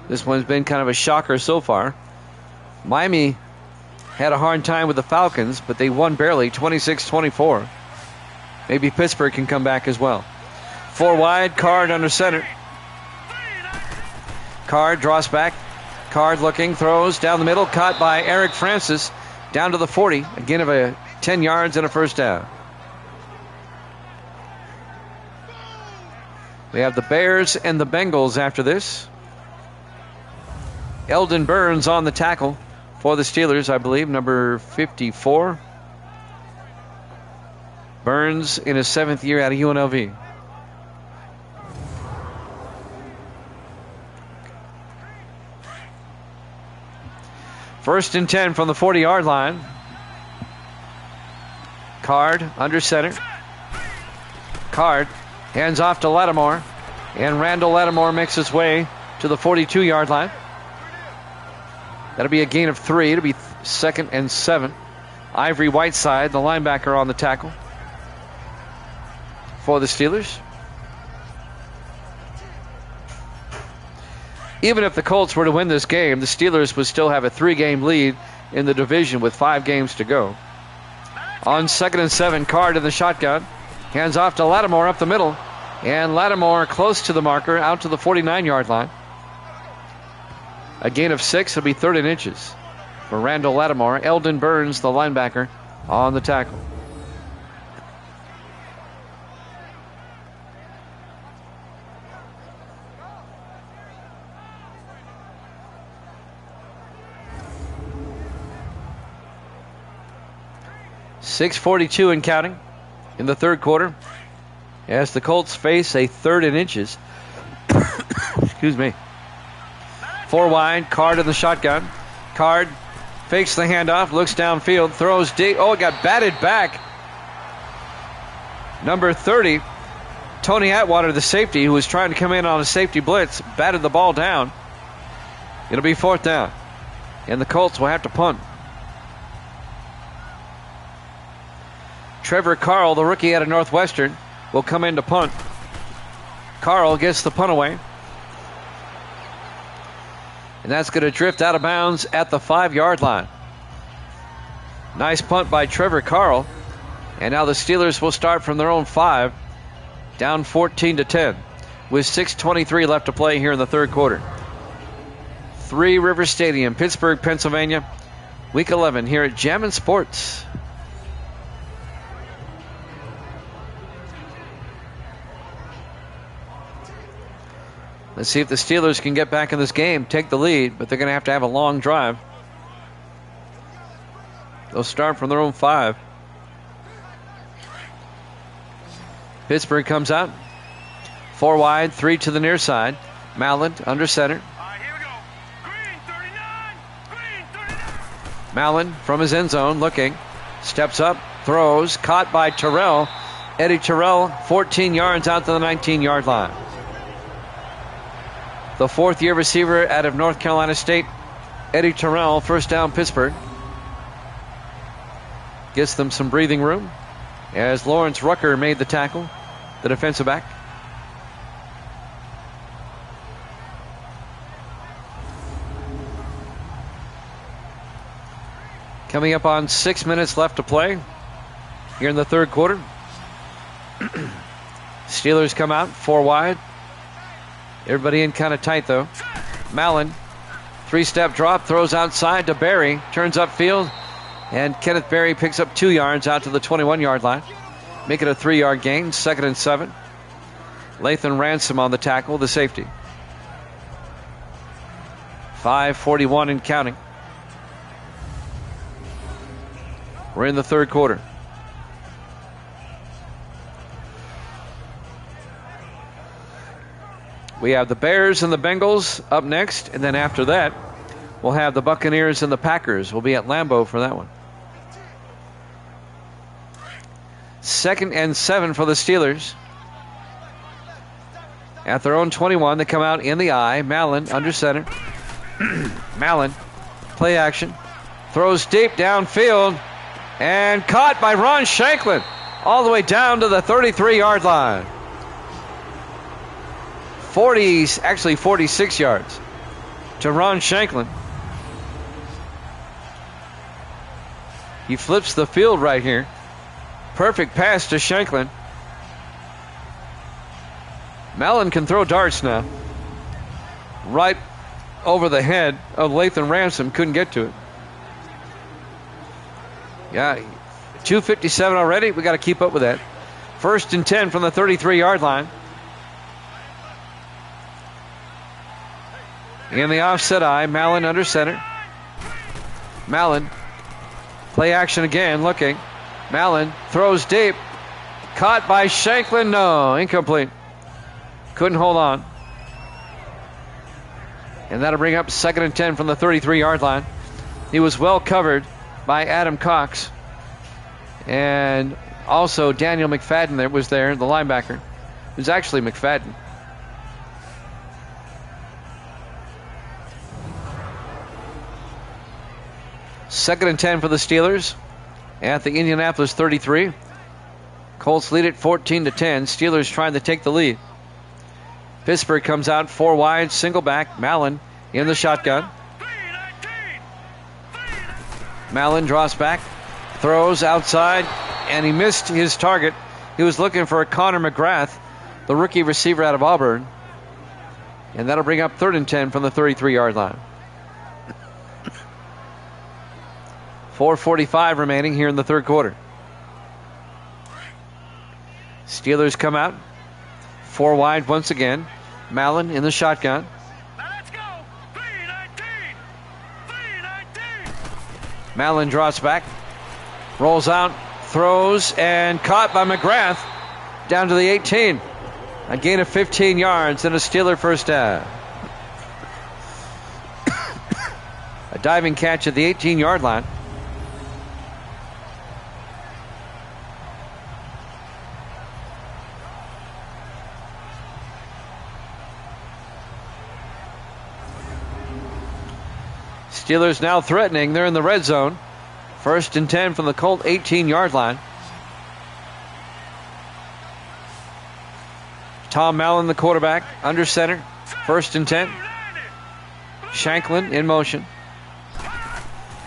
This one's been kind of a shocker so far. Miami had a hard time with the Falcons, but they won barely, 26-24. Maybe Pittsburgh can come back as well. 4 wide, Card under center. Card draws back. Card looking, throws down the middle, caught by Eric Francis, down to the 40. Again of a 10 yards and a first down. We have the Bears and the Bengals after this. Eldon Burns on the tackle for the Steelers, I believe, number 54. Burns in his 7th year out of UNLV. First and 10 from the 40-yard line. Card under center. Card hands off to Lattimore. And Randall Lattimore makes his way to the 42-yard line. That'll be a gain of 3. It'll be 2nd and 7. Ivory Whiteside, the linebacker, on the tackle for the Steelers. Even if the Colts were to win this game, the Steelers would still have a 3-game lead in the division with 5 games to go. On 2nd and 7, Card in the shotgun. Hands off to Lattimore up the middle. And Lattimore close to the marker, out to the 49-yard line. A gain of 6 will be 3rd and inches for Randall Lattimore. Eldon Burns, the linebacker, on the tackle. .6:42 and counting in the third quarter as the Colts face a 3rd and inches. Excuse me. 4 wide, Card in the shotgun. Card fakes the handoff, looks downfield, throws deep. Oh, it got batted back. Number 30, Tony Atwater, the safety, who was trying to come in on a safety blitz, batted the ball down. It'll be 4th down, and the Colts will have to punt. Trevor Carl, the rookie out of Northwestern, will come in to punt. Carl gets the punt away. And that's going to drift out of bounds at the 5-yard line. Nice punt by Trevor Carl. And now the Steelers will start from their own 5, down 14-10, with 6:23 left to play here in the third quarter. Three River Stadium, Pittsburgh, Pennsylvania, Week 11 here at Jammin' Sports. Let's see if the Steelers can get back in this game, take the lead, but they're going to have a long drive. They'll start from their own 5. Pittsburgh comes out. 4 wide, 3 to the near side. Malland under center. All right, here we go. Green 39. Green 39. Malland from his end zone looking. Steps up, throws, caught by Terrell. Eddie Terrell, 14 yards out to the 19-yard line. The 4th-year receiver out of North Carolina State, Eddie Terrell, first down Pittsburgh. Gets them some breathing room as Lawrence Rucker made the tackle, the defensive back. Coming up on 6 minutes left to play here in the third quarter. Steelers come out 4 wide. Everybody in kind of tight, though. Malland, 3-step drop, throws outside to Berry, turns upfield, and Kenneth Berry picks up 2 yards out to the 21-yard line. Make it a 3-yard gain, 2nd and 7. Lathan Ransom on the tackle, the safety. 5:41 and counting. We're in the third quarter. We have the Bears and the Bengals up next, and then after that, we'll have the Buccaneers and the Packers. We'll be at Lambeau for that one. 2nd and 7 for the Steelers. At their own 21, they come out in the eye. Malland under center. Malland, play action. Throws deep downfield, and caught by Ron Shanklin all the way down to the 33-yard line. 46 yards to Ron Shanklin. He flips the field right here. Perfect pass to Shanklin. Malland can throw darts now. Right over the head of Lathan Ransom. Couldn't get to it. Yeah, 2:57 already. We got to keep up with that. 1st and 10 from the 33-yard line. In the offset eye, Malland under center. Malland, play action again, looking. Malland throws deep. Caught by Shanklin. No, incomplete. Couldn't hold on. And that'll bring up 2nd and 10 from the 33-yard line. He was well covered by Adam Cox. And also Daniel McFadden was there, the linebacker. It was actually McFadden. Second and 10 for the Steelers at the Indianapolis 33. Colts lead it 14-10. Steelers trying to take the lead. Pittsburgh comes out 4 wide, single back. Mallon in the shotgun. Mallon draws back, throws outside, and he missed his target. He was looking for Connor McGrath, the rookie receiver out of Auburn. And that'll bring up 3rd and 10 from the 33-yard line. 4:45 remaining here in the third quarter. Steelers come out 4 wide once again. Mallon in the shotgun. Let's go. 319. 319. Mallon drops back, rolls out, throws, and caught by McGrath down to the 18. A gain of 15 yards and a Steeler first down. A diving catch at the 18-yard line. Steelers now threatening. They're in the red zone. 1st and 10 from the Colt 18-yard line. Tom Mallon, the quarterback, under center. 1st and 10. Shanklin in motion.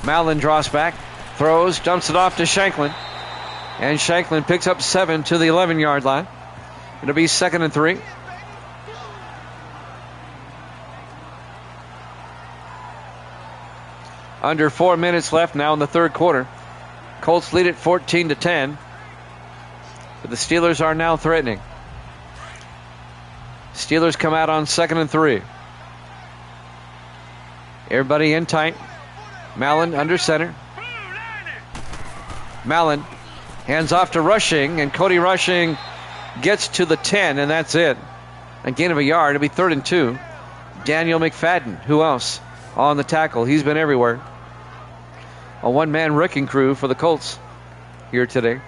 Mallon draws back, throws, dumps it off to Shanklin. And Shanklin picks up 7 to the 11-yard line. It'll be 2nd and 3. Under 4 minutes left now in the third quarter. Colts lead it 14-10. But the Steelers are now threatening. Steelers come out on 2nd and 3. Everybody in tight. Mallon under center. Mallon hands off to Rushing, and Cody Rushing gets to the 10, and that's it. A gain of a yard. It'll be 3rd and 2. Daniel McFadden, who else? On the tackle. He's been everywhere. A one-man wrecking crew for the Colts here today.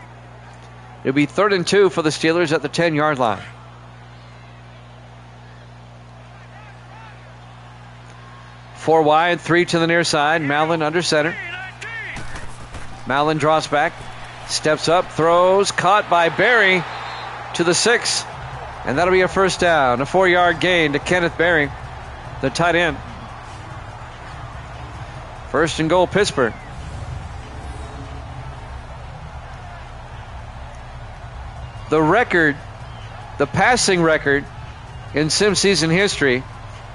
It'll be 3rd and 2 for the Steelers at the 10-yard line. Four wide, 3 to the near side. Mallon under center. Mallon draws back, steps up, throws, caught by Berry to the 6. And that'll be a first down. A 4-yard gain to Kenneth Berry, the tight end. 1st and goal, Pittsburgh. The record, the passing record in sim season history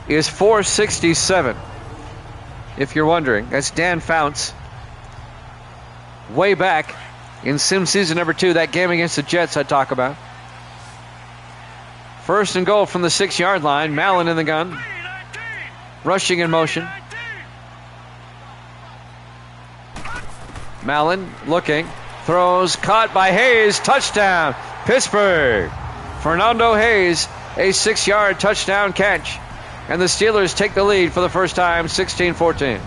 is 467. If you're wondering, that's Dan Founts. Way back in sim season number 2, that game against the Jets I talk about. 1st and goal from the 6-yard line. Mallon in the gun. Rushing in motion. Mallon looking, throws, caught by Hayes, touchdown, Pittsburgh. Fernando Hayes, a 6-yard touchdown catch. And the Steelers take the lead for the first time, 16-14.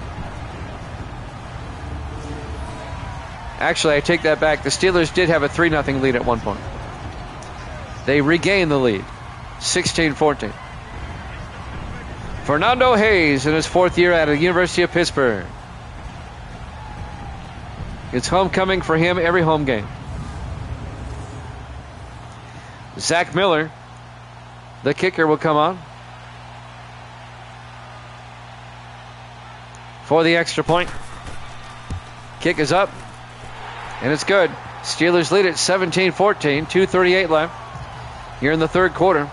Actually, I take that back. The Steelers did have a 3-0 lead at one point. They regained the lead, 16-14. Fernando Hayes in his 4th year at the University of Pittsburgh. It's homecoming for him every home game. Zach Miller, the kicker, will come on for the extra point. Kick is up, and it's good. Steelers lead it 17-14, 2:38 left here in the third quarter.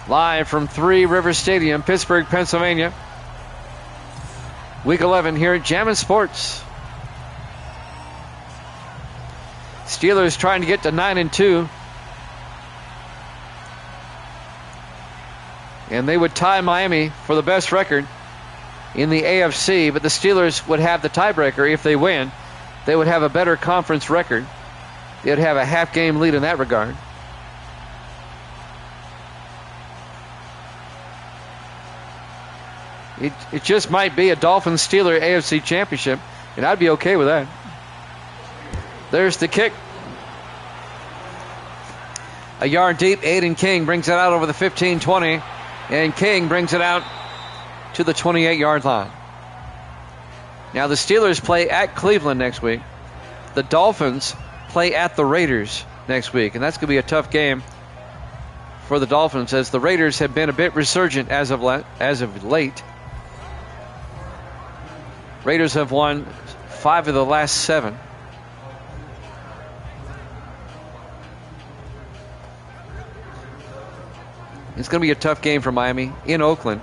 Live from 3 River Stadium, Pittsburgh, Pennsylvania. Week 11 here at Jammin' Sports. Steelers trying to get to 9-2. And they would tie Miami for the best record in the AFC, but the Steelers would have the tiebreaker if they win. They would have a better conference record. They'd have a half-game lead in that regard. It just might be a Dolphins-Steeler AFC championship, and I'd be okay with that. There's the kick. A yard deep. Aiden King brings it out over the 15-20. And King brings it out to the 28-yard line. Now the Steelers play at Cleveland next week. The Dolphins play at the Raiders next week, and that's going to be a tough game for the Dolphins, as the Raiders have been a bit resurgent as of late. Raiders have won 5 of the last 7. It's going to be a tough game for Miami in Oakland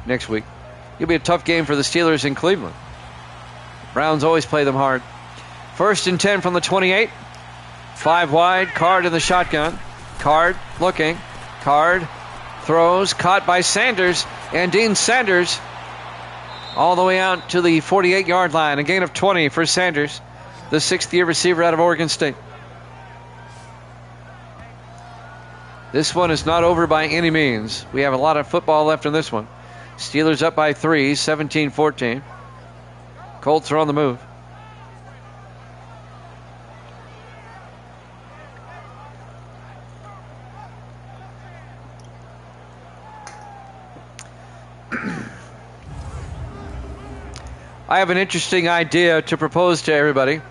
next week. It'll be a tough game for the Steelers in Cleveland. Browns always play them hard. 1st and 10 from the 28. 5 wide. Card in the shotgun. Card looking. Card throws. Caught by Sanders. And Dean Sanders all the way out to the 48-yard line. A gain of 20 for Sanders, the 6th-year receiver out of Oregon State. This one is not over by any means. We have a lot of football left in this one. Steelers up by 3, 17-14. Colts are on the move. I have an interesting idea to propose to everybody.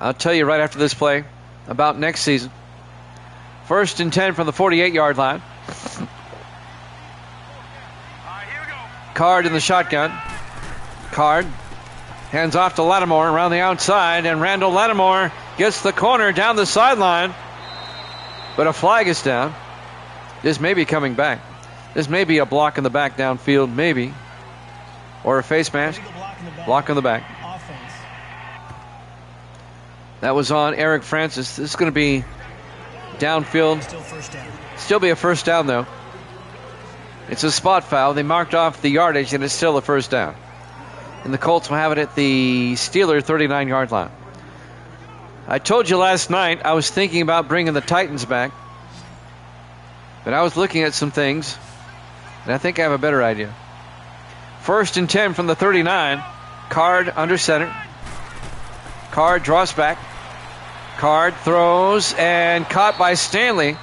I'll tell you right after this play about next season. 1st and 10 from the 48-yard line. Card in the shotgun. Card hands off to Lattimore around the outside, and Randall Lattimore gets the corner down the sideline, but a flag is down. This may be coming back. This may be a block in the back downfield, maybe. Or a face mask. Block in the back. That was on Eric Francis. This is going to be downfield. Still be a first down, though. It's a spot foul. They marked off the yardage, and it's still a first down. And the Colts will have it at the Steeler 39-yard line. I told you last night I was thinking about bringing the Titans back. But I was looking at some things, and I think I have a better idea. 1st and 10 from the 39. Card under center. Card draws back. Card throws and caught by Stanley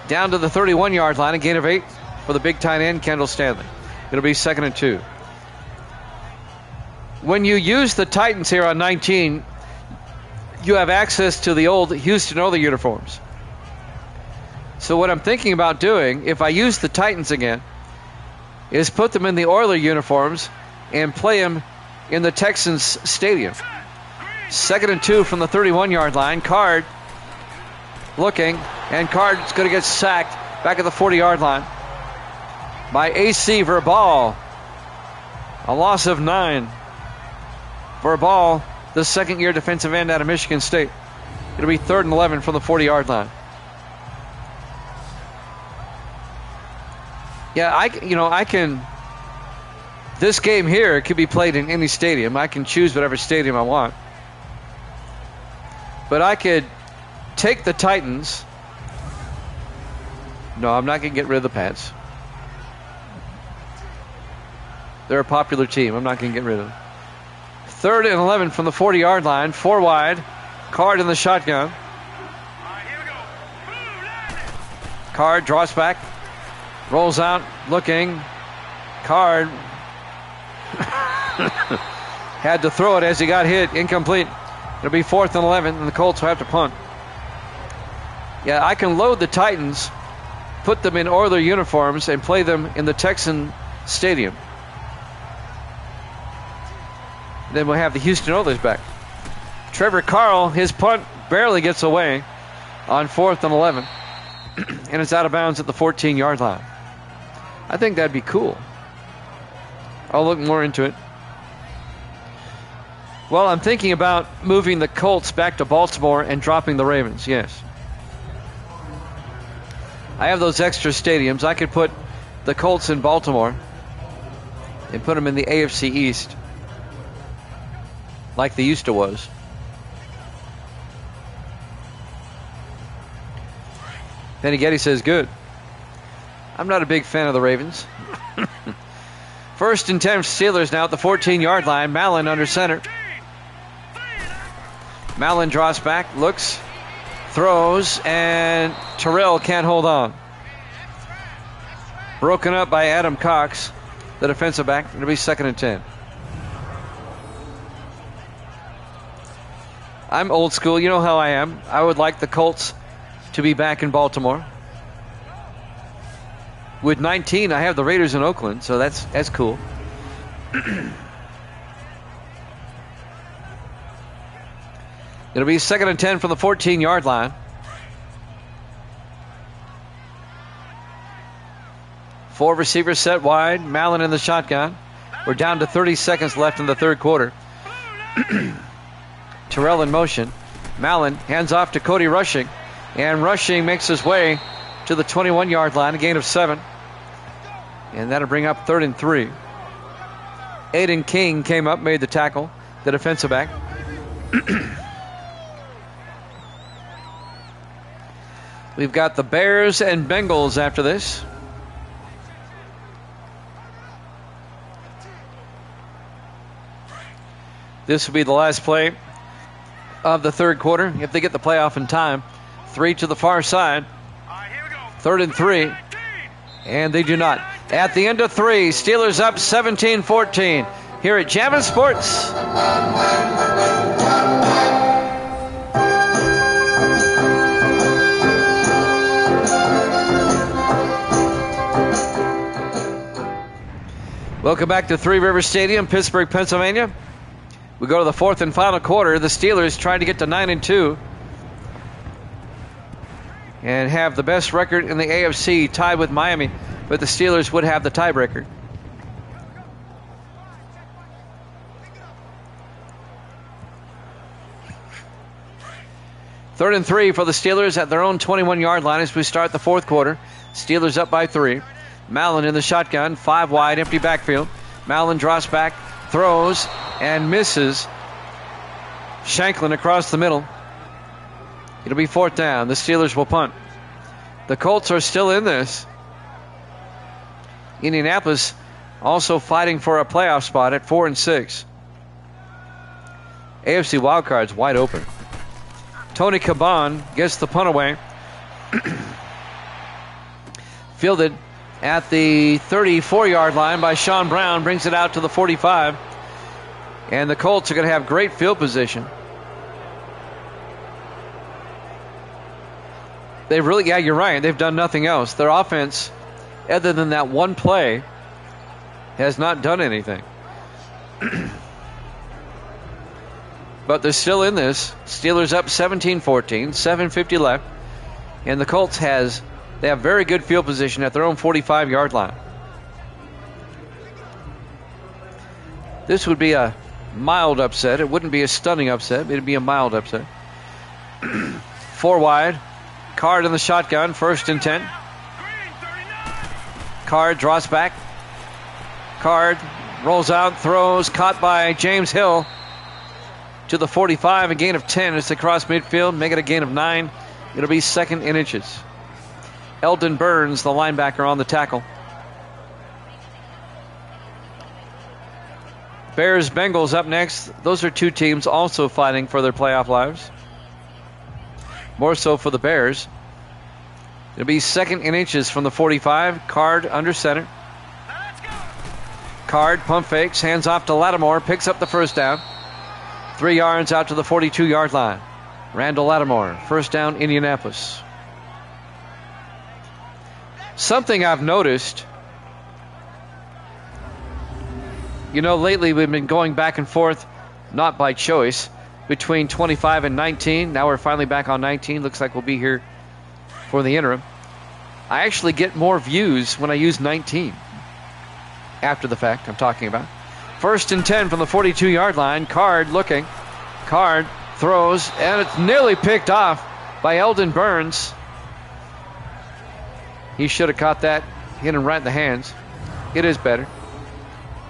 down to the 31-yard line. A gain of 8 for the big tight end, Kendall Stanley. It'll be 2nd and 2. When you use the Titans here on 19, you have access to the old Houston Oilers uniforms. So what I'm thinking about doing, if I use the Titans again, is put them in the Oilers uniforms and play them in the Texans stadium. 2nd and 2 from the 31-yard line. Card looking, and Card's going to get sacked back at the 40-yard line by A.C. Verbal. A loss of 9. Verbal, the 2nd-year defensive end out of Michigan State. It'll be 3rd and 11 from the 40-yard line. Yeah, I can. This game here could be played in any stadium. I can choose whatever stadium I want. But I could take the Titans. No, I'm not going to get rid of the Pats. They're a popular team. I'm not going to get rid of them. 3rd and 11 from the 40-yard line. 4 wide. Card in the shotgun. Card draws back. Rolls out, looking. Card had to throw it as he got hit. Incomplete. It'll be 4th and 11, and the Colts will have to punt. Yeah, I can load the Titans, put them in Oilers uniforms, and play them in the Texan stadium. Then we'll have the Houston Oilers back. Trevor Carl, his punt barely gets away on 4th and 11, and it's out of bounds at the 14-yard line. I think that'd be cool. I'll look more into it. Well, I'm thinking about moving the Colts back to Baltimore and dropping the Ravens, yes. I have those extra stadiums. I could put the Colts in Baltimore and put them in the AFC East like they used to was. Penny Getty says good. I'm not a big fan of the Ravens. 1st and 10 Steelers now at the 14-yard line. Mallon under center. Mallon draws back, looks, throws, and Terrell can't hold on. Broken up by Adam Cox, the defensive back. It'll be 2nd and 10. I'm old school. You know how I am. I would like the Colts to be back in Baltimore. With 19, I have the Raiders in Oakland, so that's cool. It'll be 2nd and 10 from the 14-yard line. Four receivers set wide. Mallon in the shotgun. We're down to 30 seconds left in the third quarter. Terrell in motion. Mallon hands off to Cody Rushing. And Rushing makes his way to the 21-yard line, a gain of 7. And that'll bring up 3rd and 3. Aiden King came up, made the tackle, the defensive back. We've got the Bears and Bengals after this. This will be the last play of the third quarter if they get the playoff in time. 3 to the far side. 3rd and 3. And they do not. At the end of 3, Steelers up 17-14 here at Javits Sports. Welcome back to Three Rivers Stadium, Pittsburgh, Pennsylvania. We go to the fourth and final quarter. The Steelers trying to get to 9-2 and have the best record in the AFC, tied with Miami, but the Steelers would have the tiebreaker. Third and 3 for the Steelers at their own 21-yard line as we start the fourth quarter. Steelers up by 3. Mallon in the shotgun, 5 wide, empty backfield. Mallon drops back, throws, and misses. Shanklin across the middle. It'll be 4th down. The Steelers will punt. The Colts are still in this. Indianapolis also fighting for a playoff spot at 4 and 6. AFC wildcard's wide open. Tony Caban gets the punt away. Fielded at the 34-yard line by Sean Brown, brings it out to the 45. And the Colts are going to have great field position. They've really, yeah, you're right. They've done nothing else. Their offense, other than that one play, has not done anything. But they're still in this. Steelers up 17-14, 7:50 left. And the Colts they have very good field position at their own 45-yard line. This would be a mild upset. It wouldn't be a stunning upset. It'd be a mild upset. 4 wide. Card in the shotgun. 1st and 10. Card draws back. Card rolls out, throws, caught by James Hill to the 45. A gain of 10 as they cross midfield. Make it a gain of 9. It'll be 2nd and inches. Eldon Burns, the linebacker, on the tackle. Bears, Bengals up next. Those are two teams also fighting for their playoff lives. More so for the Bears. It'll be 2nd and inches from the 45. Card under center. Card pump fakes, hands off to Lattimore, picks up the 1st down. 3 yards out to the 42-yard line. Randall Lattimore, 1st down, Indianapolis. Something I've noticed, lately we've been going back and forth, not by choice, between 25 and 19. Now we're finally back on 19. Looks like we'll be here for the interim. I actually get more views when I use 19. After the fact, I'm talking about. 1st and 10 from the 42-yard line. Card looking. Card throws, and it's nearly picked off by Eldon Burns. He should have caught that, hit him right in the hands. It is better.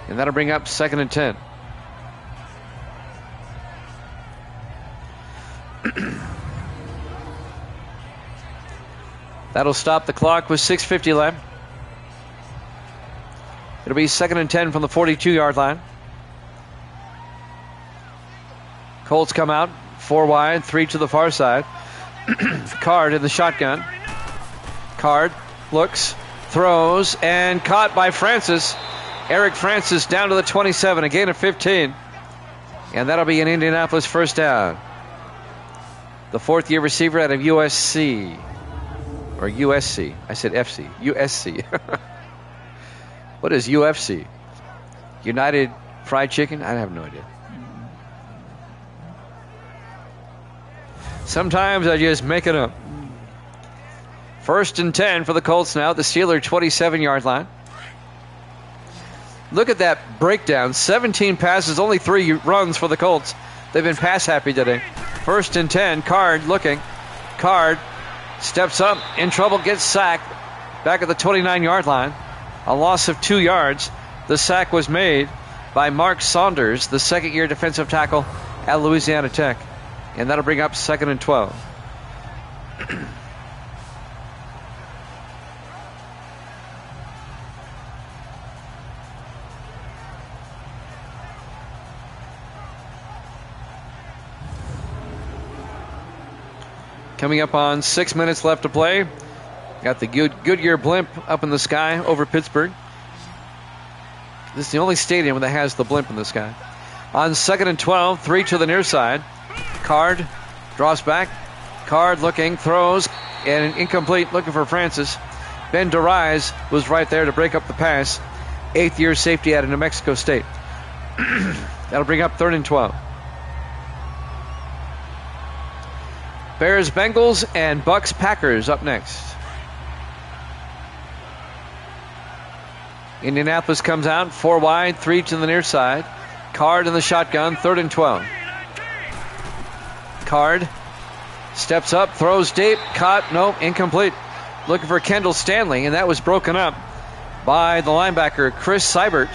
And that'll bring up 2nd and 10. That'll stop the clock with 6:50 left. It'll be 2nd and 10 from the 42-yard line. Colts come out, 4 wide, 3 to the far side. Card in the shotgun. Card looks, throws, and caught by Francis. Eric Francis down to the 27, a gain of 15. And that'll be an Indianapolis 1st down. the fourth-year receiver out of USC. Or USC. I said FC. USC. What is UFC? United Fried Chicken? I have no idea. Sometimes I just make it up. 1st and 10 for the Colts now, the Steeler 27-yard line. Look at that breakdown. 17 passes, only 3 runs for the Colts. They've been pass happy today. 1st and 10, Card looking. Card steps up, in trouble, gets sacked. Back at the 29-yard line. A loss of 2 yards. The sack was made by Mark Saunders, the second-year defensive tackle at Louisiana Tech. And that'll bring up 2nd and 12. Coming up on 6 minutes left to play. Got the Goodyear blimp up in the sky over Pittsburgh. This is the only stadium that has the blimp in the sky. On 2nd and 12, 3 to the near side. Card draws back. Card looking, throws, and incomplete, looking for Francis. Ben DeRise was right there to break up the pass. 8th-year safety out of New Mexico State. That'll bring up 3rd and 12. Bears, Bengals, and Bucks, Packers up next. Indianapolis comes out, 4 wide, 3 to the near side. Card in the shotgun, 3rd and 12. Card steps up, throws deep, caught, nope, incomplete. Looking for Kendall Stanley, and that was broken up by the linebacker, Chris Seibert,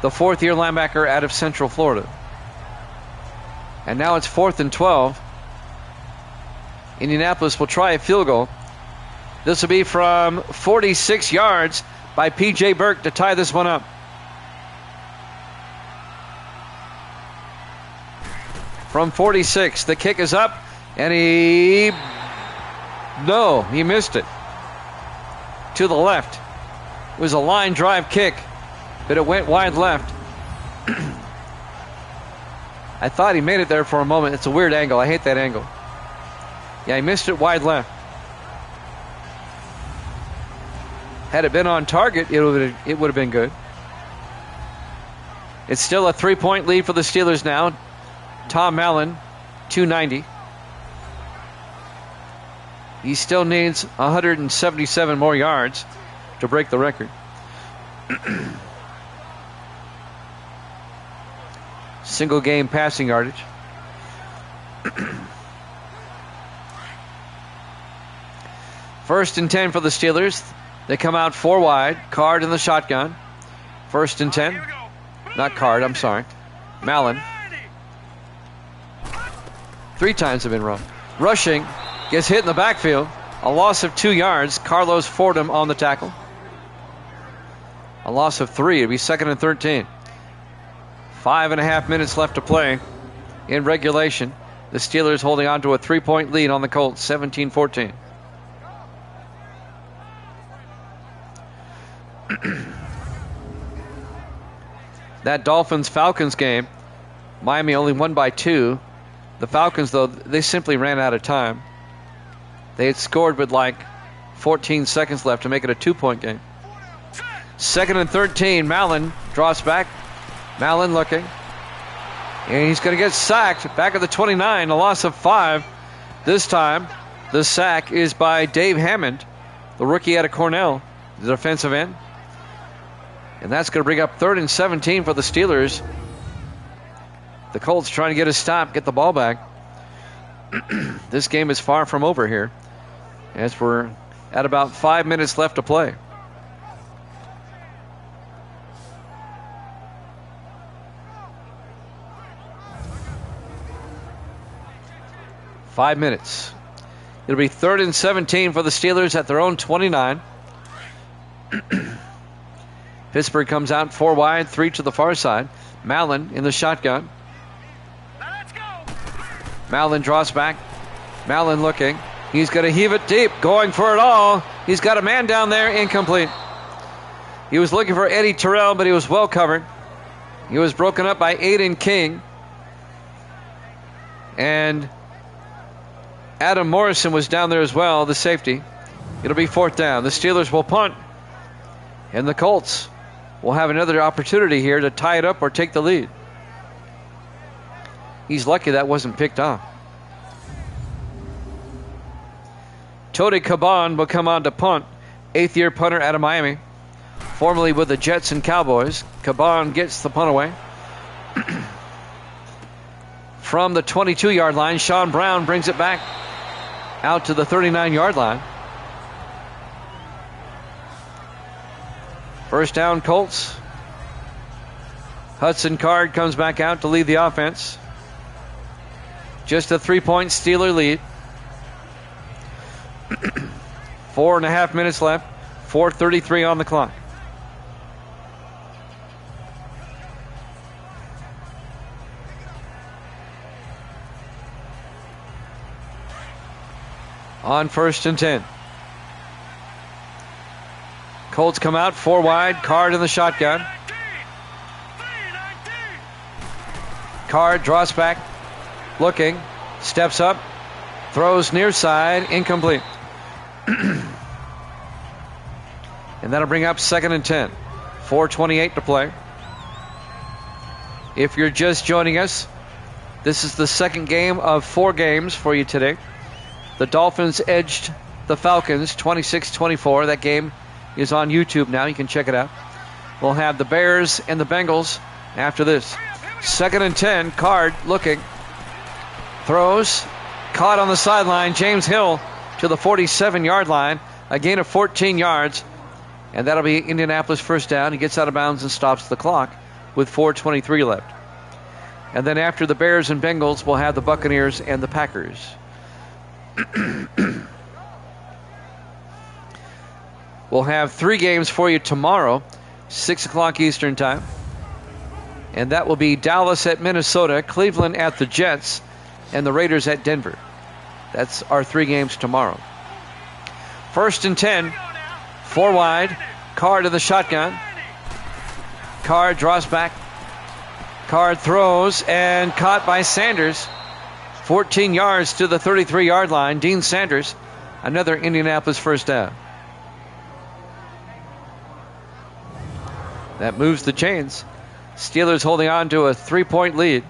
the 4th-year linebacker out of Central Florida. And now it's 4th and 12. Indianapolis will try a field goal. This will be from 46 yards by P.J. Burke to tie this one up. From 46, the kick is up, and he missed it. To the left. It was a line drive kick, but it went wide left. I thought he made it there for a moment. It's a weird angle. I hate that angle. Yeah, he missed it wide left. Had it been on target, it would have been good. It's still a 3-point lead for the Steelers now. Tom Allen, 290. He still needs 177 more yards to break the record. Single game passing yardage. First and 10 for the Steelers. They come out 4 wide. Card in the shotgun. 1st and 10. Not Card, I'm sorry. Mallon. 3 times have been run. Rushing. Gets hit in the backfield. A loss of 2 yards. Carlos Fordham on the tackle. A loss of 3. It'll be 2nd and 13. 5.5 minutes left to play in regulation. The Steelers holding on to a 3-point lead on the Colts, 17-14. That Dolphins-Falcons game, Miami only won by 2. The Falcons, though, they simply ran out of time. They had scored with like 14 seconds left to make it a 2-point game. 2nd and 13, Mallon drops back. Mallon looking. And he's going to get sacked back at the 29, a loss of 5. This time, the sack is by Dave Hammond, the rookie out of Cornell, the defensive end. And that's going to bring up 3rd and 17 for the Steelers. The Colts trying to get a stop, get the ball back. This game is far from over here, as we're at about 5 minutes left to play. Five minutes. It'll be 3rd and 17 for the Steelers at their own 29. Pittsburgh comes out 4 wide, 3 to the far side. Mallon in the shotgun. Let's go. Mallon draws back. Mallon looking. He's going to heave it deep, going for it all. He's got a man down there, incomplete. He was looking for Eddie Terrell, but he was well covered. He was broken up by Aiden King. And Adam Morrison was down there as well, the safety. It'll be 4th down. The Steelers will punt. And the Colts will have another opportunity here to tie it up or take the lead. He's lucky that wasn't picked off. Tony Caban will come on to punt. 8th-year punter out of Miami. Formerly with the Jets and Cowboys. Caban gets the punt away. From the 22-yard line, Sean Brown brings it back out to the 39-yard line. First down, Colts. Hudson Card comes back out to lead the offense. Just a 3-point Steeler lead. 4.5 minutes left. 4:33 on the clock. On 1st and 10. Colts come out 4 wide. Card in the shotgun. Card draws back. Looking. Steps up. Throws near side. Incomplete. And that'll bring up 2nd and 10. 4:28 to play. If you're just joining us, this is the second game of 4 games for you today. The Dolphins edged the Falcons 26-24. That game is on YouTube now. You can check it out. We'll have the Bears and the Bengals after this. 2nd and 10. Card looking. Throws. Caught on the sideline. James Hill to the 47-yard line. A gain of 14 yards. And that'll be Indianapolis first down. He gets out of bounds and stops the clock with 4:23 left. And then after the Bears and Bengals, we'll have the Buccaneers and the Packers. We'll have 3 games for you tomorrow, 6 o'clock Eastern time. And that will be Dallas at Minnesota, Cleveland at the Jets, and the Raiders at Denver. That's our 3 games tomorrow. 1st and 10, 4 wide. Card in the shotgun. Card draws back. Card throws and caught by Sanders. 14 yards to the 33-yard line. Dean Sanders, another Indianapolis first down. That moves the chains. Steelers holding on to a 3-point lead.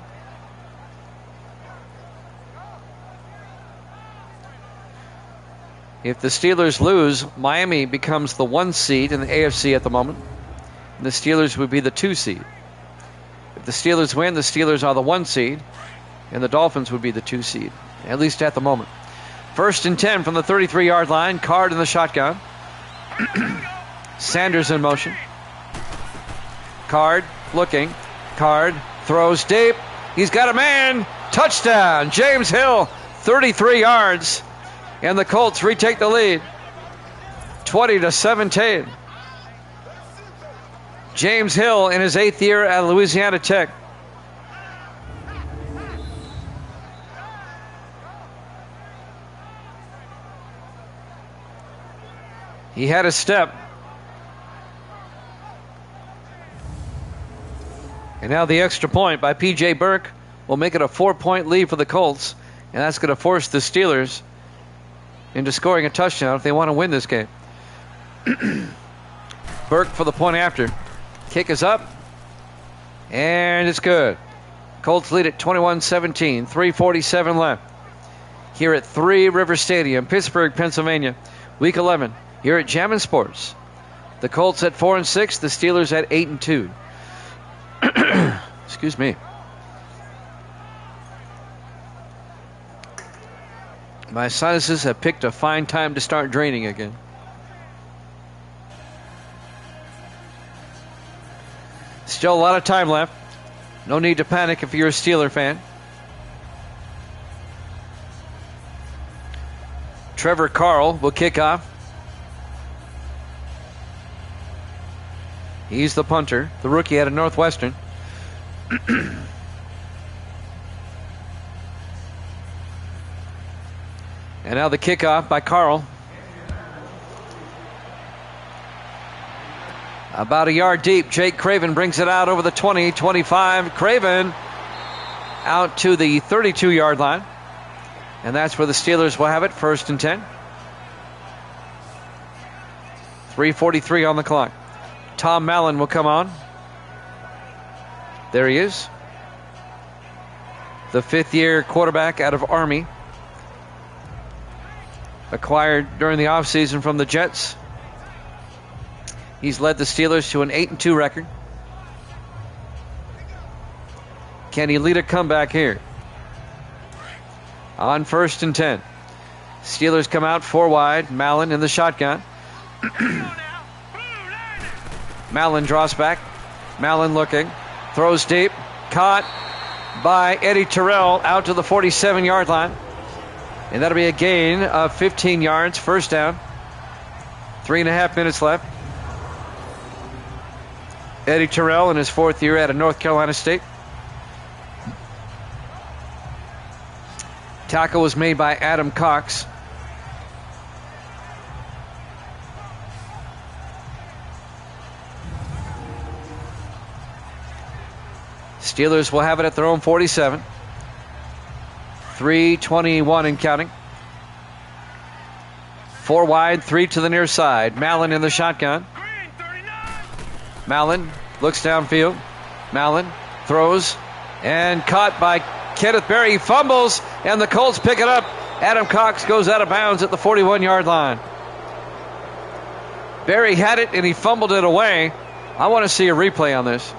If the Steelers lose, Miami becomes the 1 seed in the AFC at the moment. And the Steelers would be the 2 seed. If the Steelers win, the Steelers are the 1 seed. And the Dolphins would be the 2 seed, at least at the moment. 1st and 10 from the 33-yard line. Card in the shotgun. Sanders in motion. Card looking. Card throws deep. He's got a man. Touchdown. James Hill, 33 yards. And the Colts retake the lead. 20-17. James Hill in his 8th year at Louisiana Tech. He had a step. And now the extra point by P.J. Burke will make it a 4-point lead for the Colts. And that's going to force the Steelers into scoring a touchdown if they want to win this game. Burke for the point after. Kick is up. And it's good. Colts lead at 21-17. 3:47 left. Here at 3 River Stadium, Pittsburgh, Pennsylvania. Week 11. Here at Jammin' Sports. The Colts at 4-6. The Steelers at 8-2. Excuse me. My sinuses have picked a fine time to start draining again. Still a lot of time left. No need to panic if you're a Steeler fan. Trevor Carl will kick off. He's the punter, the rookie out of Northwestern. And now the kickoff by Carl. About a yard deep. Jake Craven brings it out over the 20, 25. Craven out to the 32-yard line. And that's where the Steelers will have it, 1st and 10. 3:43 on the clock. Tom Mallon will come on. There he is. The 5th-year quarterback out of Army. Acquired during the offseason from the Jets. He's led the Steelers to an 8-2 record. Can he lead a comeback here? On 1st and 10. Steelers come out 4 wide. Mallon in the shotgun. Mallon draws back. Mallon looking. Throws deep. Caught by Eddie Terrell out to the 47-yard line. And that'll be a gain of 15 yards. 1st down. 3.5 minutes left. Eddie Terrell in his 4th year out of North Carolina State. Tackle was made by Adam Cox. Steelers will have it at their own 47. 3:21 and counting. 4 wide, 3 to the near side. Mallon in the shotgun. Mallon looks downfield. Mallon throws and caught by Kenneth Berry. Fumbles and the Colts pick it up. Adam Cox goes out of bounds at the 41-yard line. Berry had it and he fumbled it away. I want to see a replay on this.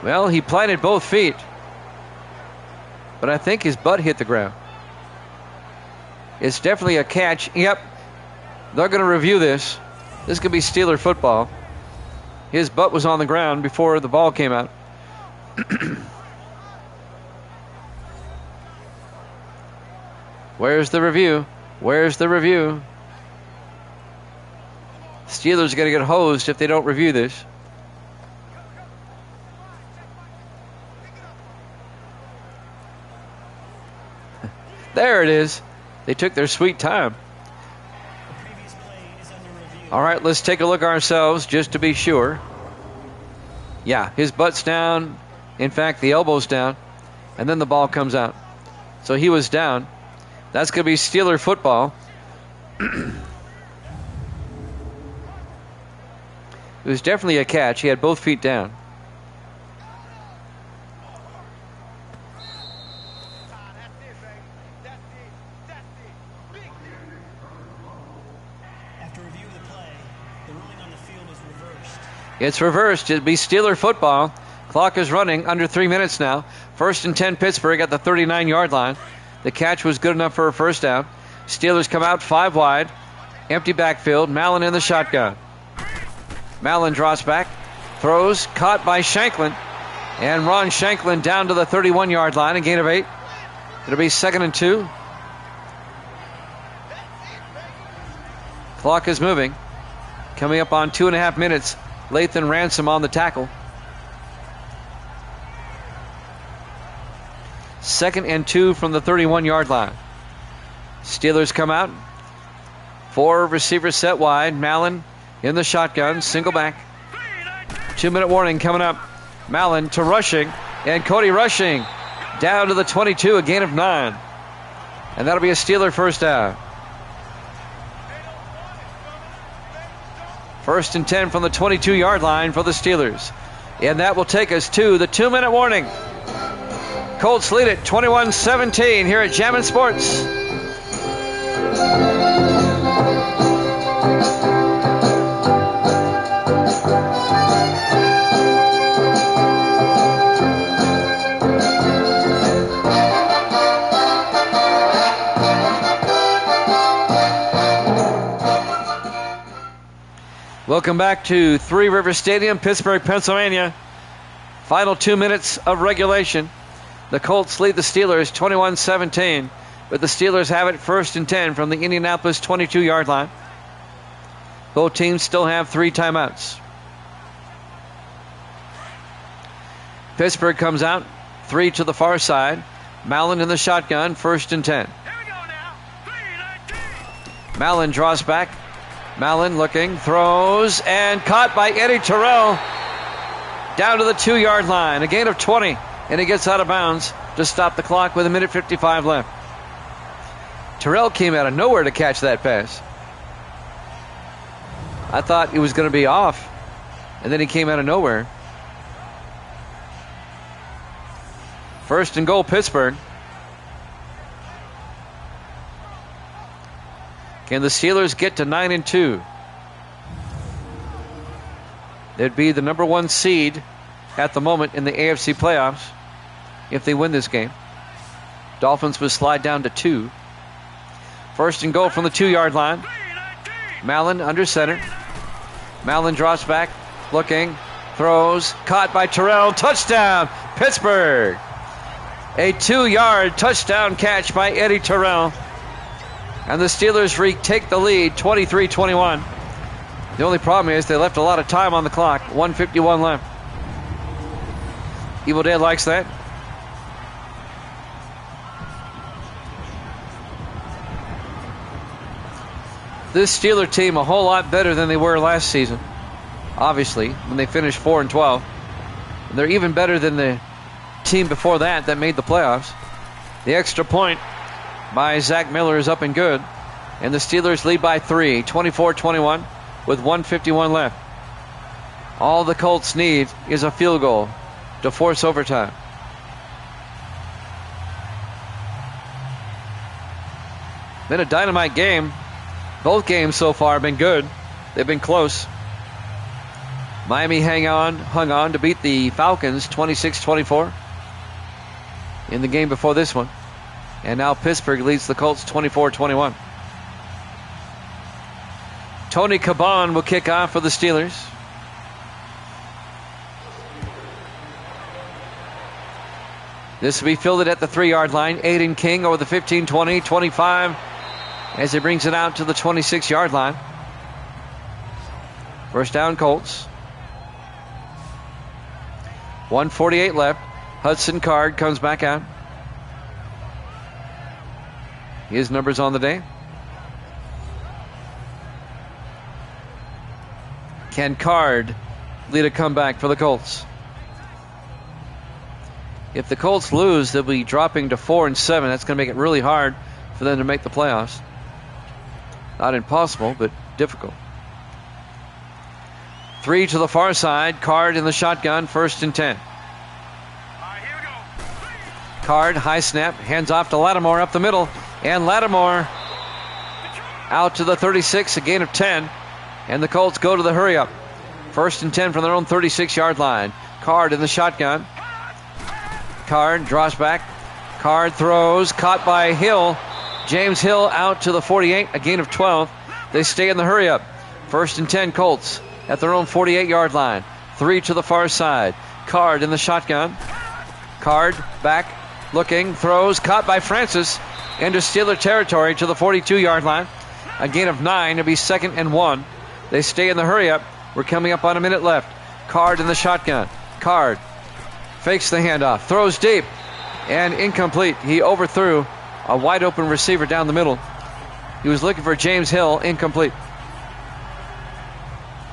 Well, he planted both feet, but I think his butt hit the ground. It's definitely a catch. Yep, they're going to review this. This could be Steeler football. His butt was on the ground before the ball came out. Where's the review? Where's the review? Steelers are going to get hosed if they don't review this. There it is. They took their sweet time. All right, let's take a look ourselves just to be sure. Yeah, his butt's down. In fact, the elbow's down. And then the ball comes out. So he was down. That's going to be Steeler football. It was definitely a catch. He had both feet down. It's reversed. It'll be Steeler football. Clock is running under 3 minutes now. 1st and 10 Pittsburgh at the 39-yard line. The catch was good enough for a 1st down. Steelers come out 5 wide. Empty backfield. Mallon in the shotgun. Mallon draws back. Throws. Caught by Shanklin. And Ron Shanklin down to the 31-yard line. A gain of 8. It'll be 2nd and 2. Clock is moving. Coming up on 2.5 minutes. Lathan Ransom on the tackle. 2nd and 2 from the 31-yard line. Steelers come out. 4 receivers set wide. Mallon in the shotgun. Single back. 2-minute warning coming up. Mallon to Rushing. And Cody Rushing down to the 22. A gain of 9. And that'll be a Steeler 1st down. 1st and 10 from the 22-yard line for the Steelers. And that will take us to the 2-minute warning. Colts lead it 21-17 here at Jammin' Sports. Welcome back to Three Rivers Stadium, Pittsburgh, Pennsylvania. Final 2 minutes of regulation. The Colts lead the Steelers 21-17, but the Steelers have it 1st and 10 from the Indianapolis 22-yard line. Both teams still have 3 timeouts. Pittsburgh comes out, 3 to the far side. Mallon in the shotgun, 1st and 10. Mallon draws back. Mallon looking, throws, and caught by Eddie Terrell down to the 2-yard line. A gain of 20. and he gets out of bounds to stop the clock with 1:55 left. Terrell came out of nowhere to catch that pass. I thought he was going to be off, and then he came out of nowhere. First and goal, Pittsburgh. Can the Steelers get to 9-2? They'd be the number 1 seed at the moment in the AFC playoffs if they win this game. Dolphins would slide down to 2. First and goal from the 2-yard line. Mallon under center. Mallon drops back, looking, throws, caught by Terrell. Touchdown, Pittsburgh. A 2-yard touchdown catch by Eddie Terrell. And the Steelers retake the lead, 23-21. The only problem is they left a lot of time on the clock, 1:51 left. Evil Dead likes that. This Steeler team a whole lot better than they were last season, obviously, when they finished 4-12. They're even better than the team before that made the playoffs. The extra point by Zach Miller is up and good, and the Steelers lead by 3, 24-21, with 1:51 left. All the Colts need is a field goal to force overtime. Been a dynamite game. Both games so far have been good. They've been close. Miami hung on to beat the Falcons 26-24 in the game before this one. And now Pittsburgh leads the Colts 24-21. Tony Caban will kick off for the Steelers. This will be fielded at the 3-yard line. Aiden King over the 15, 20, 25 as he brings it out to the 26-yard line. First down, Colts. 1:48 left. Hudson Card comes back out. His numbers on the day. Can Card lead a comeback for the Colts? If the Colts lose, they'll be dropping to 4-7. That's going to make it really hard for them to make the playoffs. Not impossible, but difficult. 3 to the far side. Card in the shotgun. 1st and 10. Card, high snap, hands off to Lattimore up the middle. And Lattimore out to the 36, a gain of 10. And the Colts go to the hurry up. 1st and 10 from their own 36-yard line. Card in the shotgun. Card draws back. Card throws, caught by Hill. James Hill out to the 48, a gain of 12. They stay in the hurry up. 1st and 10 Colts at their own 48-yard line. 3 to the far side. Card in the shotgun. Card back, looking, throws, caught by Francis into Steeler territory to the 42-yard line. A gain of 9. It'll be 2nd and 1. They stay in the hurry up. We're coming up on a minute left. Card in the shotgun. Card fakes the handoff, throws deep, and incomplete. He overthrew a wide open receiver down the middle. He was looking for James Hill, incomplete.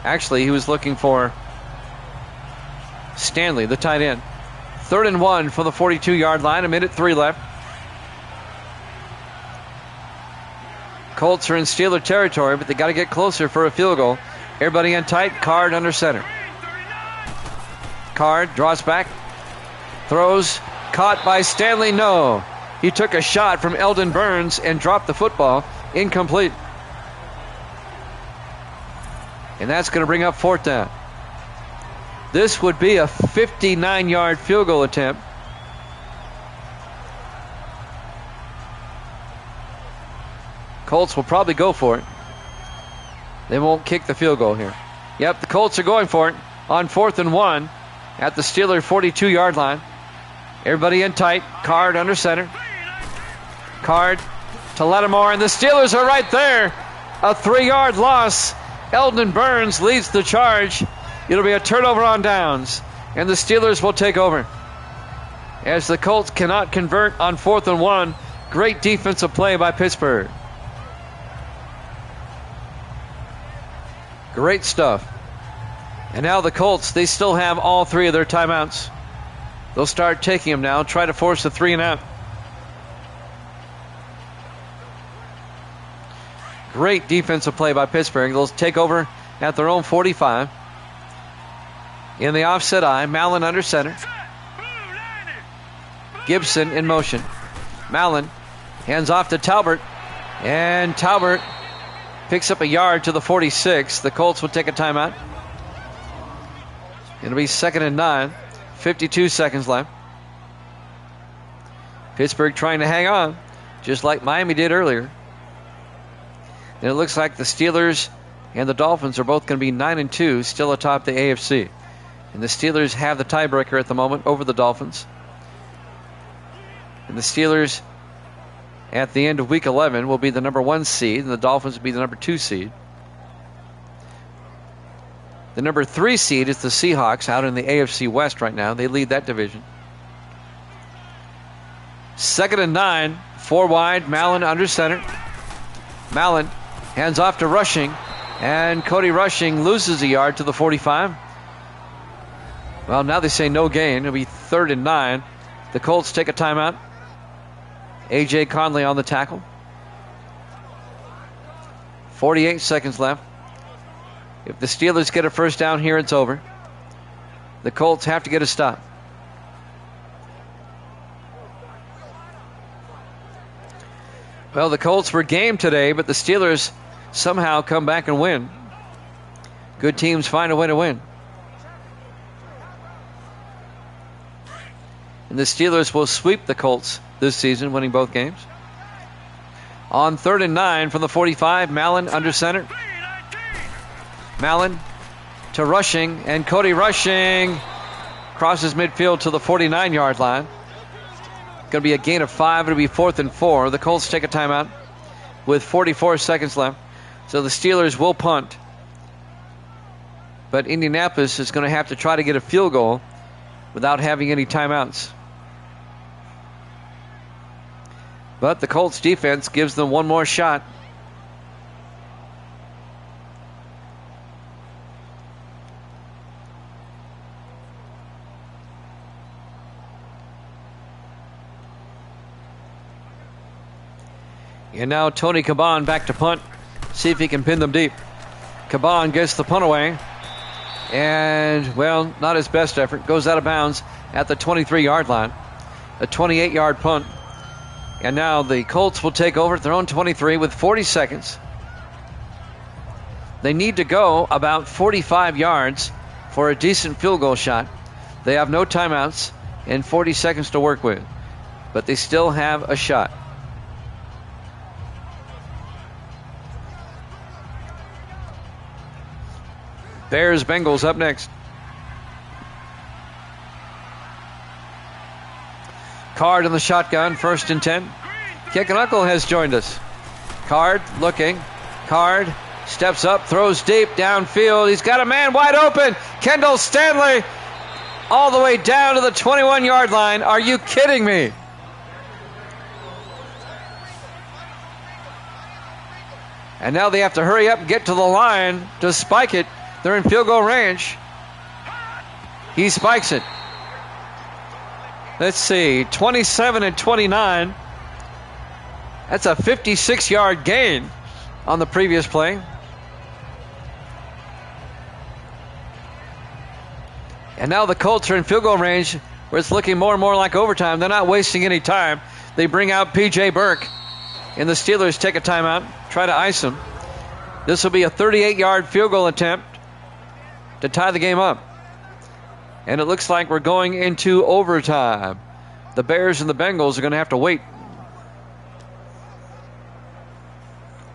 Actually, he was looking for Stanley, the tight end. 3rd and 1 for the 42-yard line, 1:03 left. Colts are in Steeler territory, but they got to get closer for a field goal. Everybody in tight. Card under center. Card draws back, throws, caught by Stanley. No. He took a shot from Eldon Burns and dropped the football. Incomplete. And that's going to bring up 4th down. This would be a 59-yard field goal attempt. Colts will probably go for it. They won't kick the field goal here. Yep, the Colts are going for it on 4th and 1 at the Steeler 42-yard line. Everybody in tight. Card under center. Card to Lattimore, and the Steelers are right there. A 3-yard loss. Eldon Burns leads the charge. It'll be a turnover on downs, and the Steelers will take over. As the Colts cannot convert on 4th and 1. Great defensive play by Pittsburgh. Great stuff. And now the Colts, they still have all 3 of their timeouts. They'll start taking him now, try to force a 3 and out. Great defensive play by Pittsburgh. They'll take over at their own 45. In the offset eye, Mallon under center. Gibson in motion. Mallon hands off to Talbert. And Talbert picks up a yard to the 46. The Colts will take a timeout. It'll be 2nd and 9. 52 seconds left. Pittsburgh trying to hang on, just like Miami did earlier. And it looks like the Steelers and the Dolphins are both going to be 9 and 2, still atop the AFC. And the Steelers have the tiebreaker at the moment over the Dolphins. And the Steelers, at the end of Week 11, will be the number 1 seed, and the Dolphins will be the number 2 seed. The number 3 seed is the Seahawks out in the AFC West right now. They lead that division. 2nd and 9, 4 wide, Mallon under center. Mallon hands off to Rushing, and Cody Rushing loses a yard to the 45. Well, now they say no gain. It'll be 3rd and 9. The Colts take a timeout. A.J. Conley on the tackle. 48 seconds left. If the Steelers get a first down here, it's over. The Colts have to get a stop. Well, the Colts were game today, but the Steelers somehow come back and win. Good teams find a way to win. And the Steelers will sweep the Colts this season, winning both games. On 3rd and 9 from the 45, Mallon under center. Mallon to Rushing, and Cody Rushing crosses midfield to the 49-yard line. Going to be a gain of 5. It'll be 4th and 4. The Colts take a timeout with 44 seconds left. So the Steelers will punt. But Indianapolis is going to have to try to get a field goal without having any timeouts. But the Colts defense gives them one more shot. And now Tony Caban back to punt. See if he can pin them deep. Caban gets the punt away. And, well, not his best effort. Goes out of bounds at the 23-yard line. A 28-yard punt. And now the Colts will take over at their own 23 with 40 seconds. They need to go about 45 yards for a decent field goal shot. They have no timeouts and 40 seconds to work with. But they still have a shot. Bears-Bengals up next. Card in the shotgun, 1st and 10. Kick and Uncle has joined us. Card looking. Card steps up, throws deep downfield. He's got a man wide open. Kendall Stanley all the way down to the 21-yard line. Are you kidding me? And now they have to hurry up and get to the line to spike it. They're in field goal range. He spikes it. Let's see, 27 and 29. That's a 56-yard gain on the previous play. And now the Colts are in field goal range where it's looking more and more like overtime. They're not wasting any time. They bring out P.J. Burke. And the Steelers take a timeout, try to ice him. This will be a 38-yard field goal attempt to tie the game up. And it looks like we're going into overtime. The Bears and the Bengals are going to have to wait.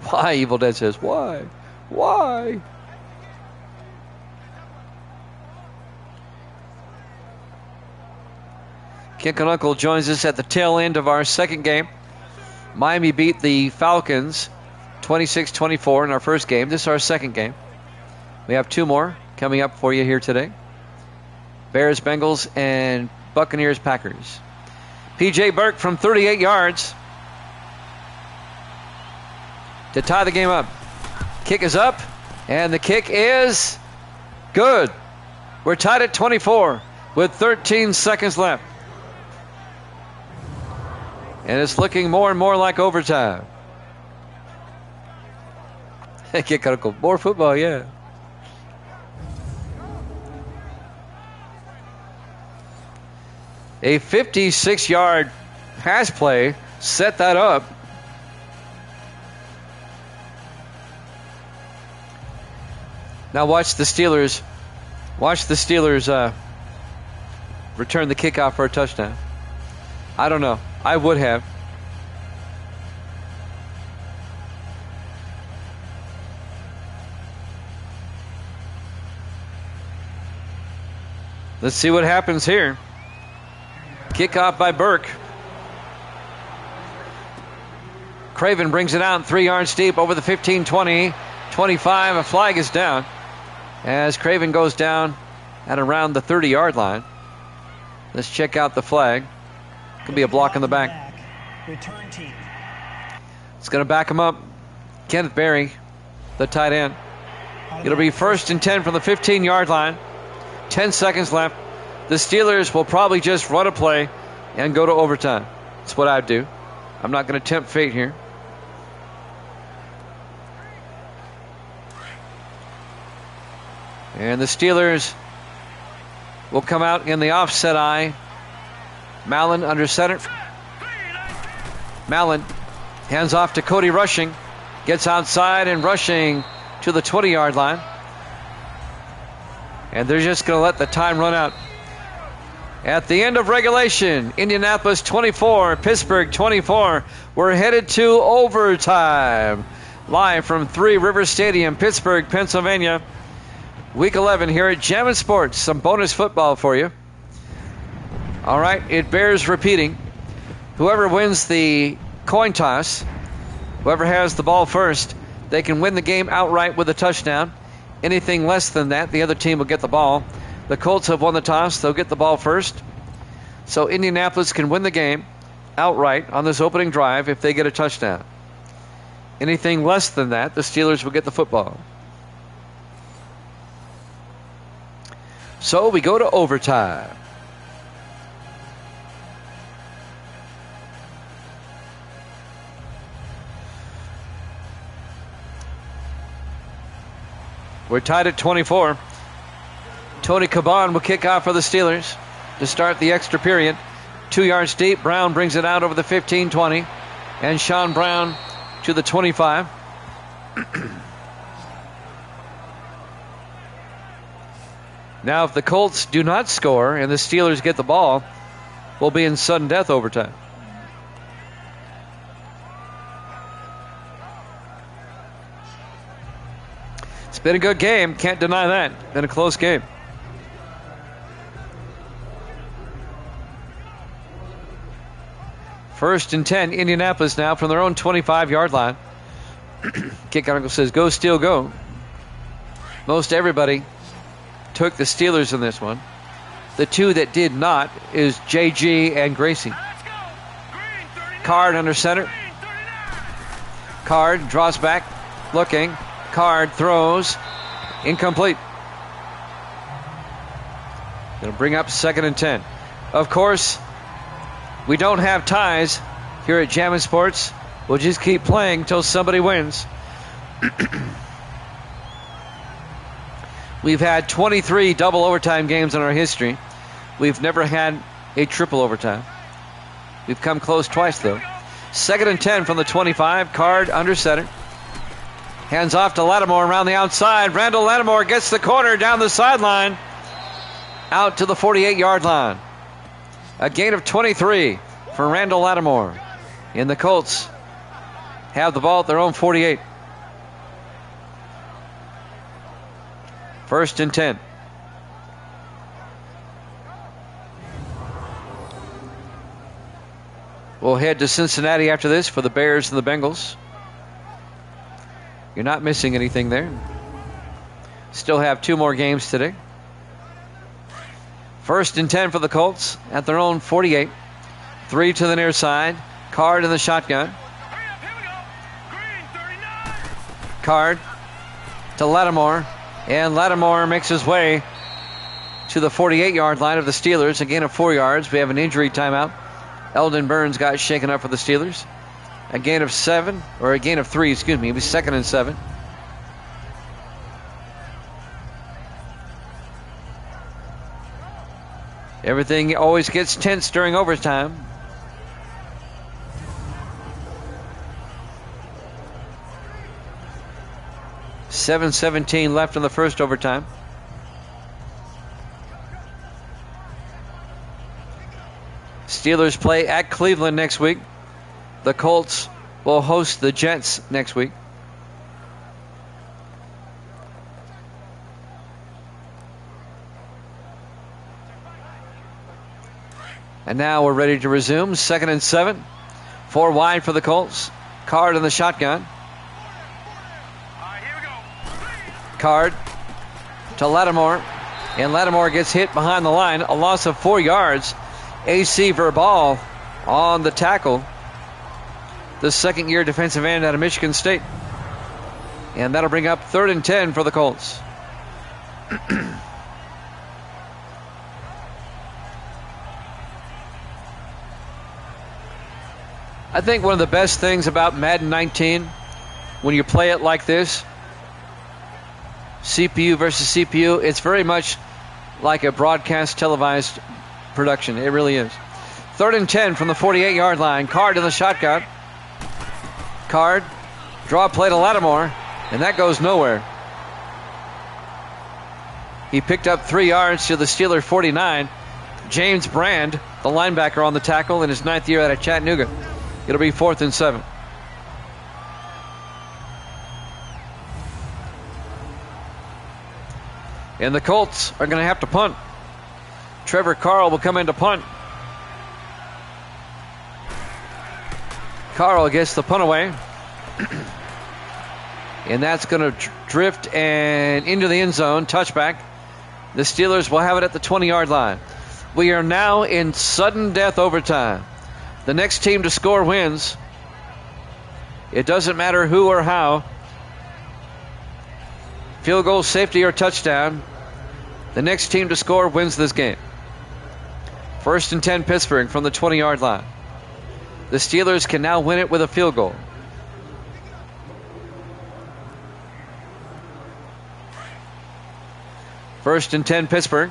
Why, Evil Dead says, why? Why? Kick and Uncle joins us at the tail end of our second game. Miami beat the Falcons 26-24 in our first game. This is our second game. We have 2 more coming up for you here today. Bears, Bengals, and Buccaneers, Packers. P.J. Burke from 38 yards to tie the game up. Kick is up, and the kick is good. We're tied at 24. with 13 seconds left. And it's looking more and more like overtime. More football, yeah. A 56-yard pass play set that up. Now watch the Steelers. Return the kickoff for a touchdown. I don't know. I would have. Let's see what happens here. Kickoff by Burke. Craven brings it out 3 yards deep over the 15, 20, 25. A flag is down as Craven goes down at around the 30-yard line. Let's check out the flag. Could be a block in the back. Return team. It's going to back him up. Kenneth Berry, the tight end. It'll be 1st and 10 from the 15-yard line. 10 seconds left. The Steelers will probably just run a play and go to overtime. That's what I'd do. I'm not going to tempt fate here. And the Steelers will come out in the offset eye. Mallon under center. Mallon hands off to Cody Rushing. Gets outside and rushing to the 20-yard line. And they're just going to let the time run out. At the end of regulation, Indianapolis 24, Pittsburgh 24. We're headed to overtime. Live from Three Rivers Stadium, Pittsburgh, Pennsylvania. Week 11 here at Jammin' Sports. Some bonus football for you. All right, it bears repeating. Whoever wins the coin toss, whoever has the ball first, they can win the game outright with a touchdown. Anything less than that, the other team will get the ball. The Colts have won the toss. They'll get the ball first. So Indianapolis can win the game outright on this opening drive if they get a touchdown. Anything less than that, the Steelers will get the football. So we go to overtime. We're tied at 24. Tony Caban will kick off for the Steelers to start the extra period. 2 yards deep. Brown brings it out over the 15-20. And Sean Brown to the 25. Now, if the Colts do not score and the Steelers get the ball, we'll be in sudden death overtime. It's been a good game. Can't deny that. Been a close game. First and 10, Indianapolis now from their own 25-yard line. Kick article says, go Steel, go. Most everybody took the Steelers in this one. The two that did not is JG and Gracie. Card under center. Card draws back, looking. Card throws. Incomplete. Going to bring up 2nd and 10. Of course, we don't have ties here at Jammin' Sports. We'll just keep playing until somebody wins. We've had 23 double overtime games in our history. We've never had a triple overtime. We've come close twice, though. 2nd and 10 from the 25. Card under center. Hands off to Lattimore around the outside. Randall Lattimore gets the corner down the sideline. Out to the 48-yard line. A gain of 23 for Randall Lattimore. And the Colts have the ball at their own 48. 1st and 10. We'll head to Cincinnati after this for the Bears and the Bengals. You're not missing anything there. Still have 2 more games today. 1st and 10 for the Colts at their own 48. 3 to the near side. Card in the shotgun. Card to Lattimore. And Lattimore makes his way to the 48-yard line of the Steelers. A gain of 4 yards. We have an injury timeout. Eldon Burns got shaken up for the Steelers. A gain of 3, excuse me. It was 2nd and 7. Everything always gets tense during overtime. .7:17 left in the first overtime. Steelers play at Cleveland next week. The Colts will host the Jets next week. And now we're ready to resume. 2nd and 7. 4 wide for the Colts. Card in the shotgun. Card to Lattimore. And Lattimore gets hit behind the line. A loss of 4 yards. AC Verbal on the tackle. The second-year defensive end out of Michigan State. And that'll bring up 3rd and 10 for the Colts. I think one of the best things about Madden 19, when you play it like this, CPU versus CPU, it's very much like a broadcast televised production. It really is. 3rd and 10 from the 48-yard line. Card in the shotgun. Card, draw play to Lattimore, and that goes nowhere. He picked up 3 yards to the Steeler 49. James Brand, the linebacker, on the tackle in his 9th year out of Chattanooga. It'll be 4th and 7. And the Colts are going to have to punt. Trevor Carl will come in to punt. Carl gets the punt away. And that's going to drift and into the end zone. Touchback. The Steelers will have it at the 20-yard line. We are now in sudden death overtime. The next team to score wins. It doesn't matter who or how. Field goal, safety, or touchdown. The next team to score wins this game. 1st and 10 Pittsburgh from the 20-yard line. The Steelers can now win it with a field goal. First and 10 Pittsburgh.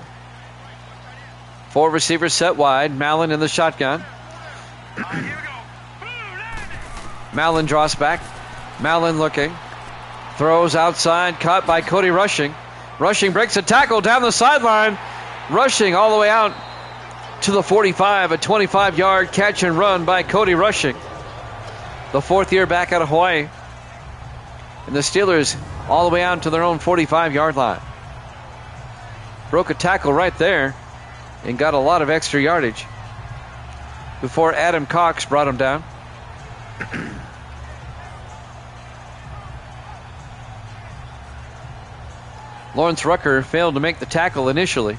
4 receivers set wide. Mallon in the shotgun. Mallon draws back. Mallon looking. Throws outside. Caught by Cody Rushing. Rushing breaks a tackle down the sideline. Rushing all the way out to the 45. A 25-yard catch and run by Cody Rushing. The 4th year back out of Hawaii. And the Steelers all the way out to their own 45-yard line. Broke a tackle right there and got a lot of extra yardage before Adam Cox brought him down. Lawrence Rucker failed to make the tackle initially.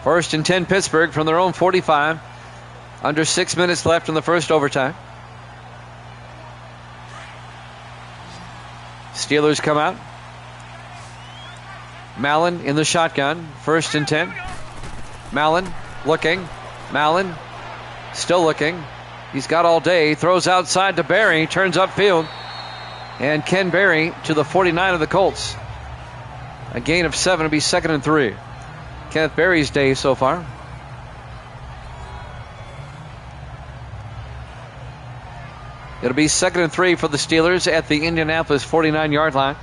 First and 10 Pittsburgh from their own 45. Under 6 minutes left in the first overtime. Steelers come out. Mallon in the shotgun. 1st and 10. Mallon looking. Mallon still looking. He's got all day. Throws outside to Berry. Turns upfield. And Ken Berry to the 49 of the Colts. A gain of 7 to be 2nd and 3. Kenneth Berry's day so far. It'll be 2nd and 3 for the Steelers at the Indianapolis 49-yard line.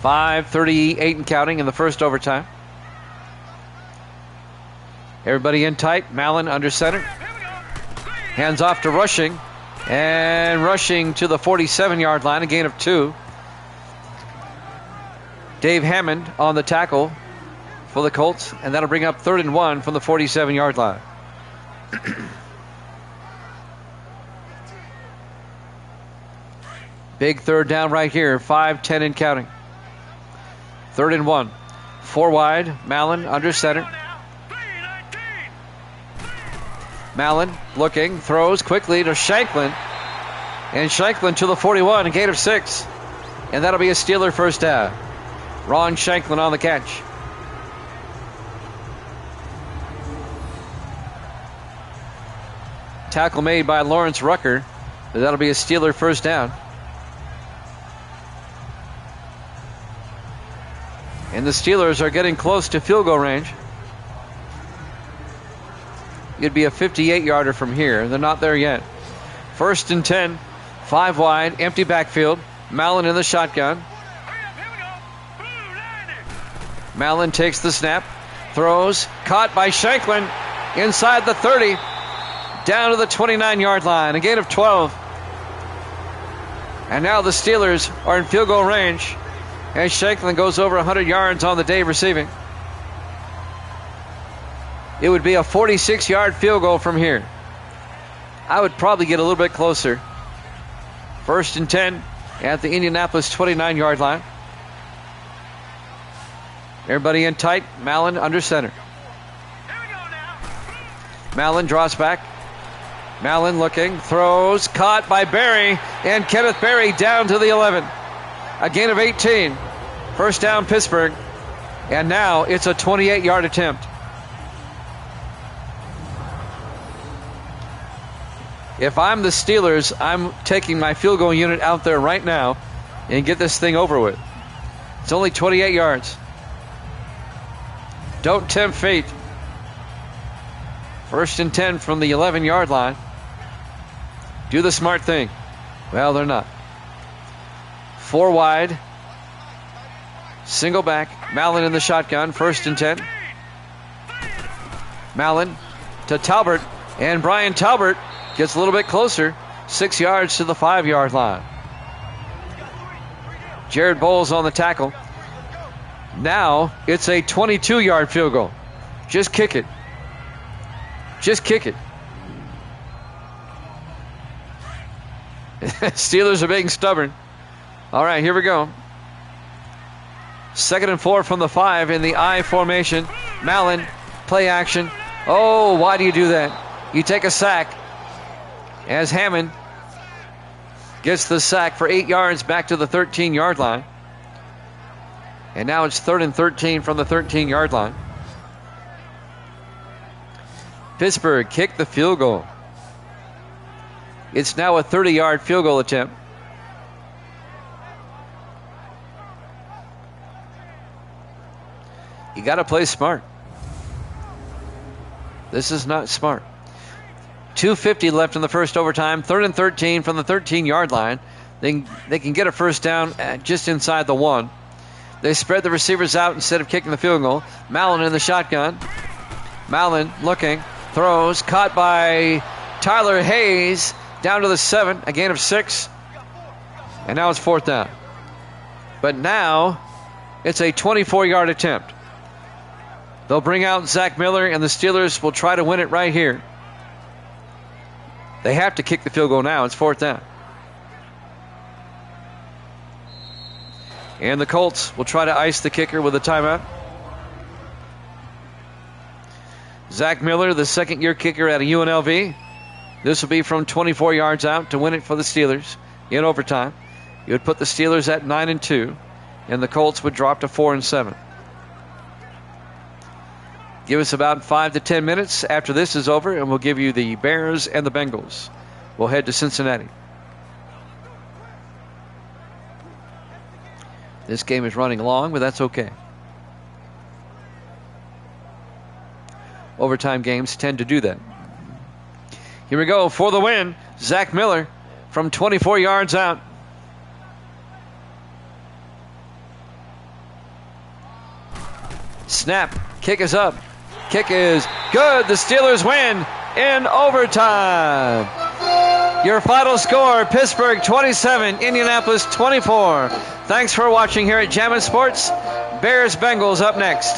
5:38 and counting in the first overtime. Everybody in tight. Mallon under center. Hands off to Rushing. And Rushing to the 47-yard line. A gain of 2. Dave Hammond on the tackle for the Colts. And that'll bring up 3rd and 1 from the 47-yard line. Big 3rd down right here. 5:10 and counting. 3rd and 1. 4 wide. Mallon under center. Mallon looking. Throws quickly to Shanklin. And Shanklin to the 41, a gain of 6. And that'll be a Steeler first down. Ron Shanklin on the catch. Tackle made by Lawrence Rucker. That'll be a Steeler first down. And the Steelers are getting close to field goal range. It'd be a 58-yarder from here. They're not there yet. 1st and 10. 5 wide. Empty backfield. Mallon in the shotgun. Mallon takes the snap. Throws. Caught by Shanklin. Inside the 30. Down to the 29-yard line. A gain of 12. And now the Steelers are in field goal range. And Shanklin goes over 100 yards on the day receiving. It would be a 46-yard field goal from here. I would probably get a little bit closer. 1st and 10 at the Indianapolis 29-yard line. Everybody in tight. Mallon under center. Mallon draws back. Mallon looking, throws, caught by Berry, and Kenneth Berry down to the 11. A gain of 18. First down, Pittsburgh. And now it's a 28-yard attempt. If I'm the Steelers, I'm taking my field goal unit out there right now and get this thing over with. It's only 28 yards. Don't tempt fate. 1st and 10 from the 11-yard line. Do the smart thing. Well, they're not. 4 wide. Single back. Mallon in the shotgun. 1st and 10. Mallon to Talbert. And Brian Talbert gets a little bit closer. 6 yards to the 5-yard line. Jared Bowles on the tackle. Now it's a 22-yard field goal. Just kick it. Just kick it. Steelers are being stubborn. All right, here we go. 2nd and 4 from the 5 in the I formation. Mallon, play action. Oh, why do you do that? You take a sack as Hammond gets the sack for 8 yards back to the 13-yard line. And now it's 3rd and 13 from the 13-yard line. Pittsburgh kicked the field goal. It's now a 30-yard field goal attempt. You got to play smart. This is not smart. 2:50 left in the first overtime. 3rd and 13 from the 13-yard line. They can get a first down just inside the 1. They spread the receivers out instead of kicking the field goal. Mallon in the shotgun. Mallon looking. Throws. Caught by Tyler Hayes. Down to the 7. A gain of 6. And now it's 4th down. But now it's a 24-yard attempt. They'll bring out Zach Miller, and the Steelers will try to win it right here. They have to kick the field goal now. It's 4th down. And the Colts will try to ice the kicker with a timeout. Zach Miller, the second-year kicker out of UNLV. This will be from 24 yards out to win it for the Steelers in overtime. It would put the Steelers at 9-2, and the Colts would drop to 4-7. Give us about 5 to 10 minutes after this is over, and we'll give you the Bears and the Bengals. We'll head to Cincinnati. This game is running long, but that's okay. Overtime games tend to do that. Here we go for the win. Zach Miller from 24 yards out. Snap. Kick is up. Kick is good. The Steelers win in overtime. Your final score, Pittsburgh 27, Indianapolis 24. Thanks for watching here at Jammin' Sports. Bears Bengals up next.